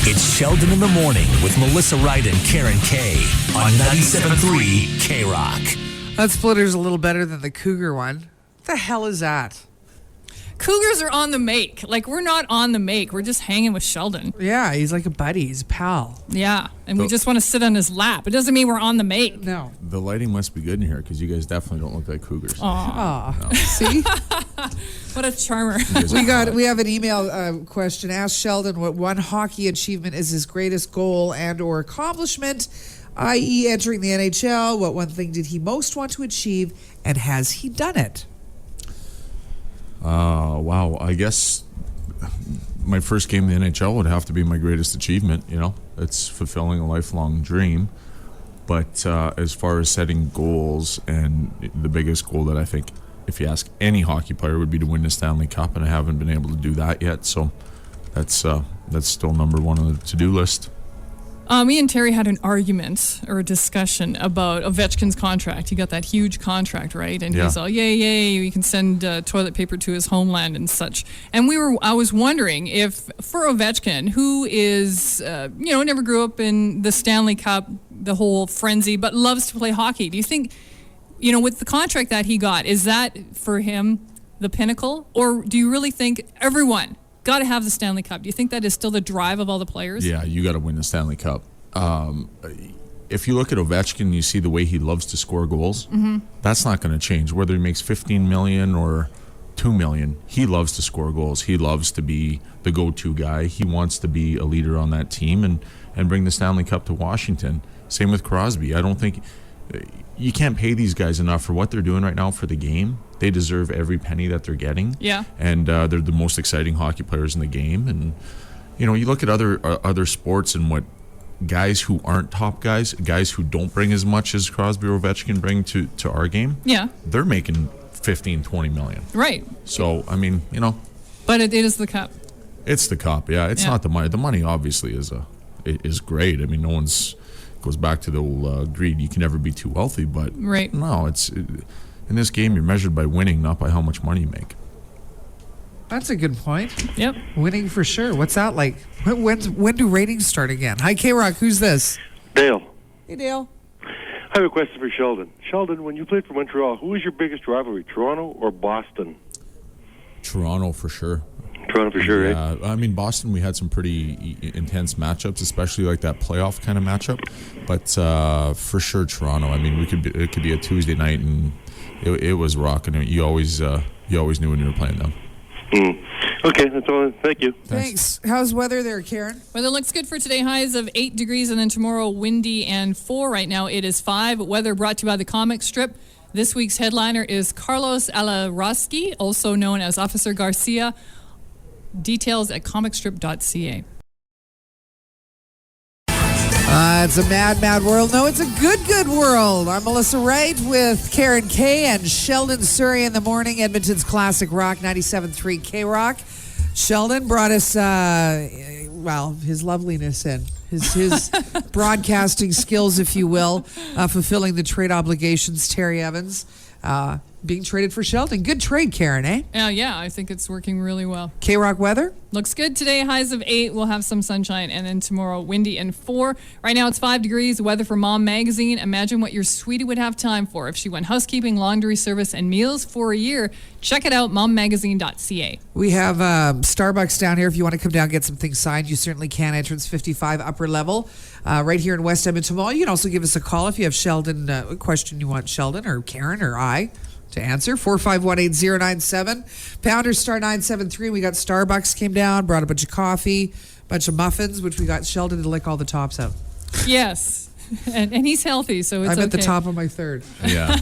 [SPEAKER 1] It's Sheldon in the Morning with Melissa Wright and Karen Kay on 97.3 K-ROCK.
[SPEAKER 2] That splitter's a little better than the Cougar one. What the hell is that?
[SPEAKER 3] Cougars are on the make. We're not on the make. We're just hanging with Sheldon.
[SPEAKER 2] Yeah, he's like a buddy. He's a pal.
[SPEAKER 3] Yeah, and we just want to sit on his lap. It doesn't mean we're on the make.
[SPEAKER 2] No.
[SPEAKER 4] The lighting must be good in here because you guys definitely don't look like cougars.
[SPEAKER 2] Aw.
[SPEAKER 4] No.
[SPEAKER 2] See?
[SPEAKER 3] What a charmer.
[SPEAKER 2] We have an email question. Ask Sheldon what one hockey achievement is his greatest goal and or accomplishment, i.e. entering the NHL. What one thing did he most want to achieve, and has he done it?
[SPEAKER 4] Wow. I guess my first game in the NHL would have to be my greatest achievement. It's fulfilling a lifelong dream. But as far as setting goals, and the biggest goal that I think, if you ask any hockey player, would be to win the Stanley Cup, and I haven't been able to do that yet. So that's still number one on the to-do list.
[SPEAKER 3] Me and Terry had an argument or a discussion about Ovechkin's contract. He got that huge contract, right? And he's all, yay, we can send toilet paper to his homeland and such. And I was wondering if, for Ovechkin, who is, never grew up in the Stanley Cup, the whole frenzy, but loves to play hockey. Do you think, with the contract that he got, is that for him the pinnacle? Or do you really think everyone got to have the Stanley Cup? Do you think that is still the drive of all the players?
[SPEAKER 4] Yeah, you got to win the Stanley Cup. If you look at Ovechkin, you see the way he loves to score goals.
[SPEAKER 3] Mm-hmm.
[SPEAKER 4] That's not going to change. Whether he makes $15 million or $2 million, he loves to score goals. He loves to be the go-to guy. He wants to be a leader on that team and bring the Stanley Cup to Washington. Same with Crosby. I don't think you can't pay these guys enough for what they're doing right now for the game. They deserve every penny that they're getting.
[SPEAKER 3] Yeah.
[SPEAKER 4] And they're the most exciting hockey players in the game. And, you look at other sports and what guys who aren't top guys who don't bring as much as Crosby or Ovechkin bring to our game, they're making 15, 20 million.
[SPEAKER 3] Right.
[SPEAKER 4] So,
[SPEAKER 3] But it is the Cup.
[SPEAKER 4] It's the Cup, yeah. It's not the money. The money obviously is great. I mean, no one's... goes back to the old greed. You can never be too wealthy, but
[SPEAKER 3] right.
[SPEAKER 4] No, in this game, you're measured by winning, not by how much money you make.
[SPEAKER 2] That's a good point.
[SPEAKER 3] Yep.
[SPEAKER 2] Winning for sure. What's that like? When do ratings start again? Hi, K-Rock. Who's this?
[SPEAKER 18] Dale.
[SPEAKER 2] Hey, Dale.
[SPEAKER 18] I have a question for Sheldon. Sheldon, when you played for Montreal, who was your biggest rivalry, Toronto or Boston?
[SPEAKER 4] Toronto, for sure.
[SPEAKER 18] Toronto, for sure,
[SPEAKER 4] yeah. I mean, Boston, we had some pretty intense matchups, especially like that playoff kind of matchup. But for sure, Toronto. I mean, it could be a Tuesday night, and it was rocking. You always knew when you were playing them.
[SPEAKER 18] Okay, that's all. Thank you.
[SPEAKER 2] Thanks. How's weather there, Karen?
[SPEAKER 3] Weather looks good for today. Highs of 8 degrees, and then tomorrow windy and 4. Right now it is 5. Weather brought to you by the comic strip. This week's headliner is Carlos Alarosky, also known as Officer Garcia. Details at comicstrip.ca.
[SPEAKER 2] It's a mad, mad world. No, it's a good, good world. I'm Melissa Wright with Karen Kay and Sheldon Souray in the morning. Edmonton's classic rock, 97.3 K-ROCK. Sheldon brought us, his loveliness in. His broadcasting skills, if you will, fulfilling the trade obligations. Terry Evans being traded for Sheldon. Good trade, Karen, eh?
[SPEAKER 3] Yeah, I think it's working really well.
[SPEAKER 2] K-Rock weather?
[SPEAKER 3] Looks good today. Highs of 8. We'll have some sunshine. And then tomorrow, windy and 4. Right now, it's 5 degrees. Weather for Mom Magazine. Imagine what your sweetie would have time for if she went housekeeping, laundry service, and meals for a year. Check it out, mommagazine.ca.
[SPEAKER 2] We have Starbucks down here. If you want to come down and get some things signed, you certainly can. Entrance 55, upper level, right here in West Edmonton Mall. You can also give us a call if you have Sheldon, a question you want Sheldon or Karen or I to answer. 4518097 pounder star 973. We got Starbucks came down, brought a bunch of coffee, bunch of muffins, which we got Sheldon to lick all the tops out.
[SPEAKER 3] Yes. And he's healthy, so it's
[SPEAKER 2] I'm
[SPEAKER 3] okay.
[SPEAKER 2] at the top of my third.
[SPEAKER 4] Yeah,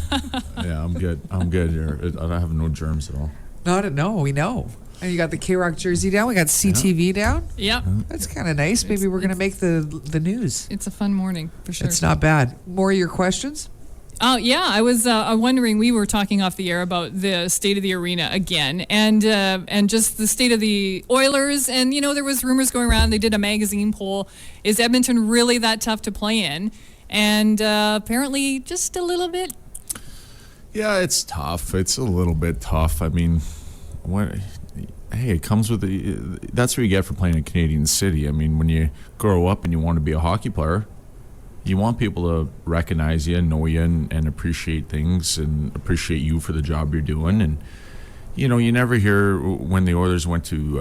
[SPEAKER 4] I'm good here. I have no germs at all.
[SPEAKER 2] No, we know. And you got the K-Rock jersey down. We got CTV down.
[SPEAKER 3] Yep.
[SPEAKER 2] That's kind of nice. Maybe we're going to make the news.
[SPEAKER 3] It's a fun morning, for sure.
[SPEAKER 2] It's not bad. More of your questions?
[SPEAKER 3] Oh, yeah. I was wondering, we were talking off the air about the state of the arena again and just the state of the Oilers. And, there was rumors going around. They did a magazine poll. Is Edmonton really that tough to play in? And apparently just a little bit.
[SPEAKER 4] Yeah, it's tough. It's a little bit tough. I mean, it comes with that's what you get for playing in Canadian City. I mean, when you grow up and you want to be a hockey player, you want people to recognize you, know you, and appreciate things and appreciate you for the job you're doing. And, you never hear when the Oilers went to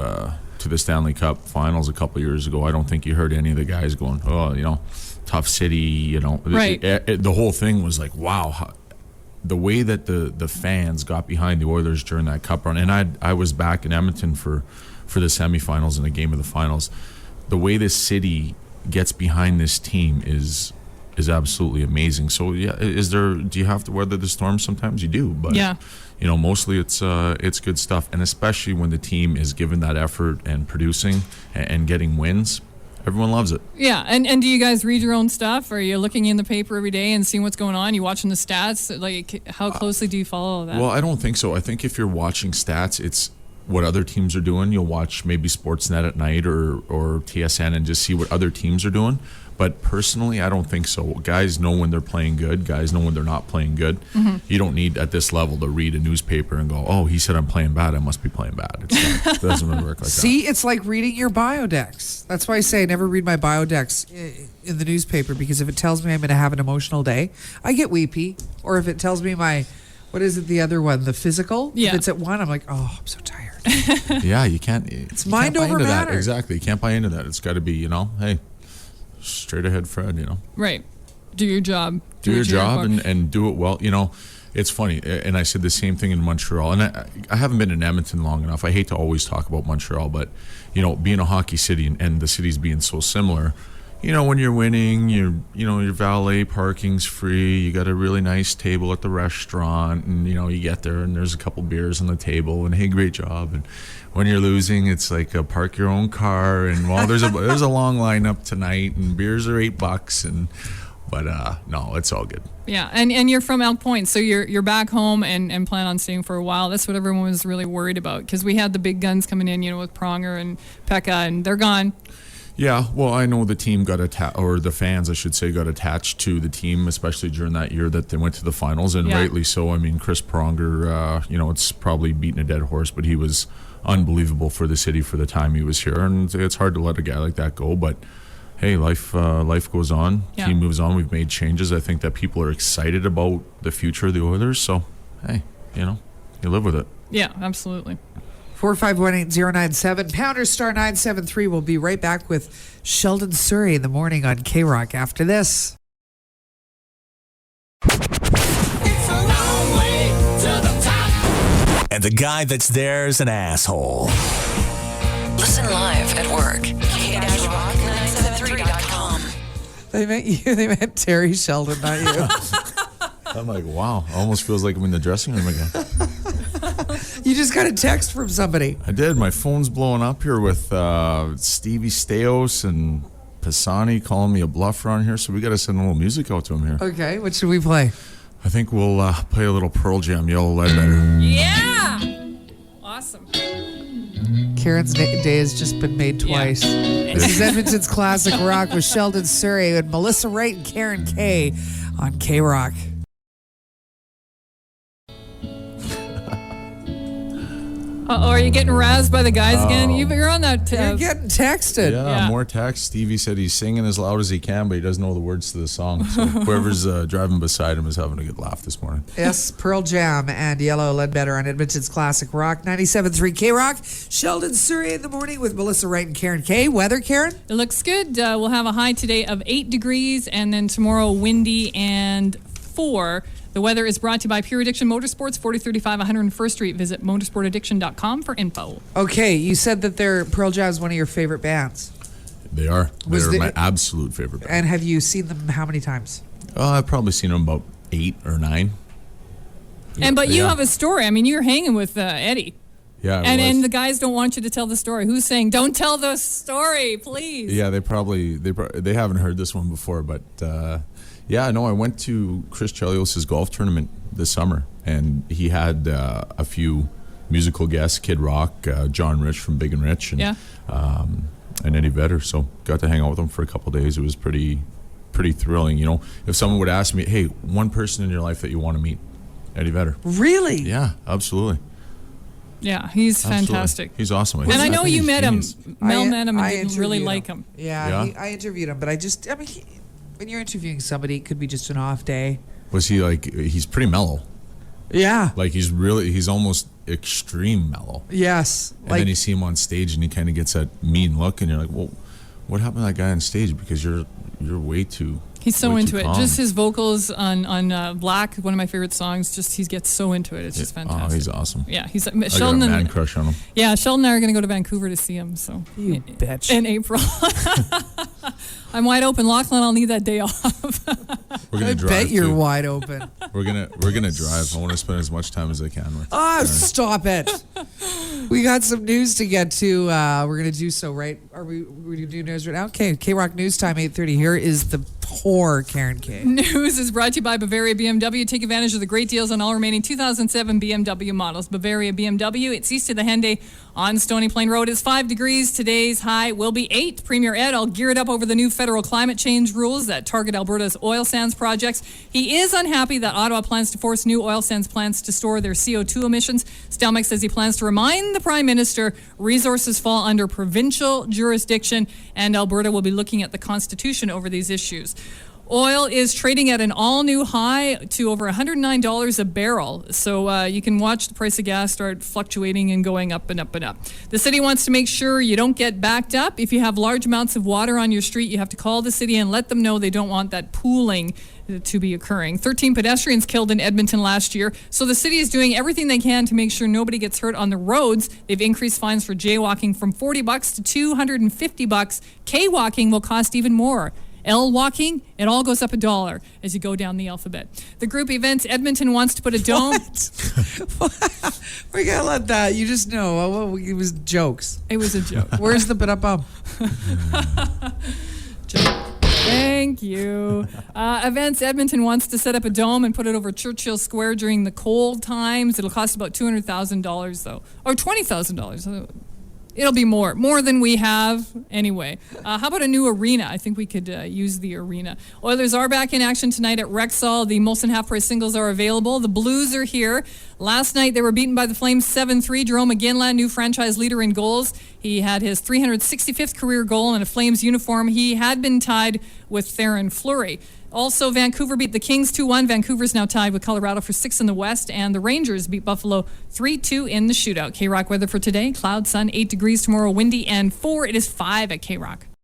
[SPEAKER 4] the Stanley Cup finals a couple years ago, I don't think you heard any of the guys going, tough city,
[SPEAKER 3] Right.
[SPEAKER 4] The whole thing was like, wow, the way that the fans got behind the Oilers during that Cup run. And I was back in Edmonton for the semifinals and the game of the finals. The way this city gets behind this team is absolutely amazing. So yeah, do you have to weather the storm? Sometimes you do, but
[SPEAKER 3] yeah,
[SPEAKER 4] mostly it's good stuff. And especially when the team is given that effort and producing and getting wins, Everyone loves it.
[SPEAKER 3] Yeah, and do you guys read your own stuff? Or are you looking in the paper every day and seeing what's going on? You watching the stats? Like, how closely do you follow that?
[SPEAKER 4] Well, I don't think so. I think if you're watching stats, it's what other teams are doing. You'll watch maybe Sportsnet at night or TSN and just see what other teams are doing. But personally, I don't think so. Guys know when they're playing good. Guys know when they're not playing good.
[SPEAKER 3] Mm-hmm.
[SPEAKER 4] You don't need, at this level, to read a newspaper and go, oh, he said I'm playing bad. I must be playing bad. It doesn't really work like that.
[SPEAKER 2] See, it's like reading your biodex. That's why I say I never read my biodex in the newspaper, because if it tells me I'm going to have an emotional day, I get weepy. Or if it tells me what is it, the other one, the physical?
[SPEAKER 3] Yeah.
[SPEAKER 2] If it's at 1, I'm like, oh, I'm so tired.
[SPEAKER 4] Yeah, you can't.
[SPEAKER 2] It's
[SPEAKER 4] you
[SPEAKER 2] mind
[SPEAKER 4] can't buy
[SPEAKER 2] over
[SPEAKER 4] into
[SPEAKER 2] matter.
[SPEAKER 4] That. Exactly. You can't buy into that. It's got to be, hey, straight ahead, Fred,
[SPEAKER 3] Right. Do your job.
[SPEAKER 4] Do your
[SPEAKER 3] what you're
[SPEAKER 4] job
[SPEAKER 3] here for.
[SPEAKER 4] and do it well. It's funny, and I said the same thing in Montreal, and I haven't been in Edmonton long enough. I hate to always talk about Montreal, but, being a hockey city and the cities being so similar, when you're winning, your valet parking's free, you got a really nice table at the restaurant, and, you get there and there's a couple beers on the table, and hey, great job. And when you're losing, it's like park your own car, and there's a long lineup tonight, and beers are $8, but no, it's all good.
[SPEAKER 3] Yeah, and you're from Elk Point, so you're back home and plan on staying for a while. That's what everyone was really worried about, because we had the big guns coming in, with Pronger and Pekka, and they're gone.
[SPEAKER 4] Yeah, well, I know the team or the fans, I should say, got attached to the team, especially during that year that they went to the finals, and rightly so. I mean, Chris Pronger, it's probably beating a dead horse, but he was unbelievable for the city for the time he was here, and it's hard to let a guy like that go, but hey, life goes on.
[SPEAKER 3] Yeah.
[SPEAKER 4] Team moves on. We've made changes. I think that people are excited about the future of the Oilers, so hey, you live with it.
[SPEAKER 3] Yeah, absolutely.
[SPEAKER 2] 4518097, pounder star 973. We'll be right back with Sheldon Souray in the morning on K-Rock after this.
[SPEAKER 6] It's a long way to the top.
[SPEAKER 1] And the guy that's there's an asshole.
[SPEAKER 8] Listen live at work. K-ROCK973.com.
[SPEAKER 2] They meant you. They meant Terry Sheldon, not you.
[SPEAKER 4] I'm like, wow, almost feels like I'm in the dressing room again.
[SPEAKER 2] You just got a text from somebody.
[SPEAKER 4] I did. My phone's blowing up here with Stevie Steos and Pisani calling me a bluffer on here, so we got to send a little music out to him here.
[SPEAKER 2] Okay, what should we play?
[SPEAKER 4] I think we'll play a little Pearl Jam, Yellow Ledbetter.
[SPEAKER 3] Yeah! Awesome.
[SPEAKER 2] Karen's day has just been made twice.
[SPEAKER 3] Yeah.
[SPEAKER 2] This is Edmonton's Classic Rock with Sheldon Souray and Melissa Wright and Karen Kay on K-Rock.
[SPEAKER 3] Are you getting razzed by the guys again? You're on that.
[SPEAKER 2] You're getting texted.
[SPEAKER 4] Yeah, more text. Stevie said he's singing as loud as he can, but he doesn't know the words to the song. So whoever's driving beside him is having a good laugh this morning.
[SPEAKER 2] Yes, Pearl Jam and Yellow Ledbetter on Edmonton's Classic Rock, 97.3 K-Rock. Sheldon Souray in the morning with Melissa Wright and Karen Kay. Weather, Karen?
[SPEAKER 3] It looks good. We'll have a high today of 8 degrees, and then tomorrow windy and 4. The weather is brought to you by Pure Addiction Motorsports, 4035 101st Street. Visit motorsportaddiction.com for info.
[SPEAKER 2] Okay, you said that Pearl Jam is one of your favorite bands.
[SPEAKER 4] They are. They're my absolute favorite band.
[SPEAKER 2] And have you seen them how many times?
[SPEAKER 4] I've probably seen them about 8 or 9.
[SPEAKER 3] But you have a story. I mean, you're hanging with Eddie.
[SPEAKER 4] Yeah,
[SPEAKER 3] and the guys don't want you to tell the story. Who's saying, don't tell the story, please?
[SPEAKER 4] Yeah, they haven't heard this one before, but I went to Chris Chelios' golf tournament this summer, and he had a few musical guests, Kid Rock, John Rich from Big and Rich, and Eddie Vedder. So got to hang out with him for a couple of days. It was pretty thrilling. If someone would ask me, hey, one person in your life that you want to meet, Eddie Vedder.
[SPEAKER 2] Really?
[SPEAKER 4] Yeah, absolutely.
[SPEAKER 3] Yeah, he's fantastic.
[SPEAKER 4] He's awesome.
[SPEAKER 3] And I know you met him. Mel met him and didn't really
[SPEAKER 2] him.
[SPEAKER 3] like him.
[SPEAKER 2] Yeah. I interviewed him, but when you're interviewing somebody, it could be just an off day.
[SPEAKER 4] Was he he's pretty mellow?
[SPEAKER 2] Yeah.
[SPEAKER 4] Like he's almost extreme mellow.
[SPEAKER 2] Yes.
[SPEAKER 4] And then you see him on stage and he kind of gets that mean look and you're like, well, what happened to that guy on stage? Because you're way too...
[SPEAKER 3] He's so into it.
[SPEAKER 4] Calm.
[SPEAKER 3] Just his vocals on Black, one of my favorite songs. Just he gets so into it. It's just fantastic.
[SPEAKER 4] Oh, he's awesome.
[SPEAKER 3] Yeah, he's
[SPEAKER 4] I
[SPEAKER 3] Sheldon.
[SPEAKER 4] got a man crush on him.
[SPEAKER 3] Yeah, Sheldon and I are going to go to Vancouver to see him. So
[SPEAKER 2] you bitch.
[SPEAKER 3] In April. I'm wide open. Lachlan, I'll need that day off.
[SPEAKER 4] We're gonna
[SPEAKER 2] I
[SPEAKER 4] drive.
[SPEAKER 2] bet you're
[SPEAKER 4] too.
[SPEAKER 2] wide open.
[SPEAKER 4] We're gonna drive. I want to spend as much time as I can with.
[SPEAKER 2] Oh, stop it. We got some news to get to. We're going to do so, right? Are we going to do news right now? Okay, K-Rock News Time, 8:30. Here is the poor Karen K.
[SPEAKER 3] News is brought to you by Bavaria BMW. Take advantage of the great deals on all remaining 2007 BMW models. Bavaria BMW, it's east of the Henday on Stony Plain Road. It's 5 degrees. Today's high will be 8. Premier Ed all geared up over the new federal climate change rules that target Alberta's oil sands projects. He is unhappy that Ottawa plans to force new oil sands plants to store their CO2 emissions. Stelmach says he plans to remind the Prime Minister resources fall under provincial jurisdiction, and Alberta will be looking at the Constitution over these issues. Oil is trading at an all-new high to over $109 a barrel. So you can watch the price of gas start fluctuating and going up and up and up. The city wants to make sure you don't get backed up. If you have large amounts of water on your street, you have to call the city and let them know they don't want that pooling to be occurring. 13 pedestrians killed in Edmonton last year. So the city is doing everything they can to make sure nobody gets hurt on the roads. They've increased fines for jaywalking from $40 to $250. K-walking will cost even more. L walking, it all goes up $1 as you go down the alphabet. The group events, Edmonton wants to put a dome.
[SPEAKER 2] We gotta let that. You just know. Oh, it was jokes.
[SPEAKER 3] It was a joke.
[SPEAKER 2] Where's the ba-da-bum?
[SPEAKER 3] Thank you. Events, Edmonton wants to set up a dome and put it over Churchill Square during the cold times. It'll cost about $200,000 though, or $20,000. It'll be more than we have anyway. How about a new arena? I think we could use the arena. Oilers are back in action tonight at Rexall. The Molson half-price singles are available. The Blues are here. Last night they were beaten by the Flames 7-3. Jerome McGinley, new franchise leader in goals. He had his 365th career goal in a Flames uniform. He had been tied with Theron Fleury. Also, Vancouver beat the Kings 2-1. Vancouver's now tied with Colorado for 6th in the West, and the Rangers beat Buffalo 3-2 in the shootout. K-Rock weather for today, cloud, sun, 8 degrees tomorrow, windy, and 4. It is 5 at K-Rock.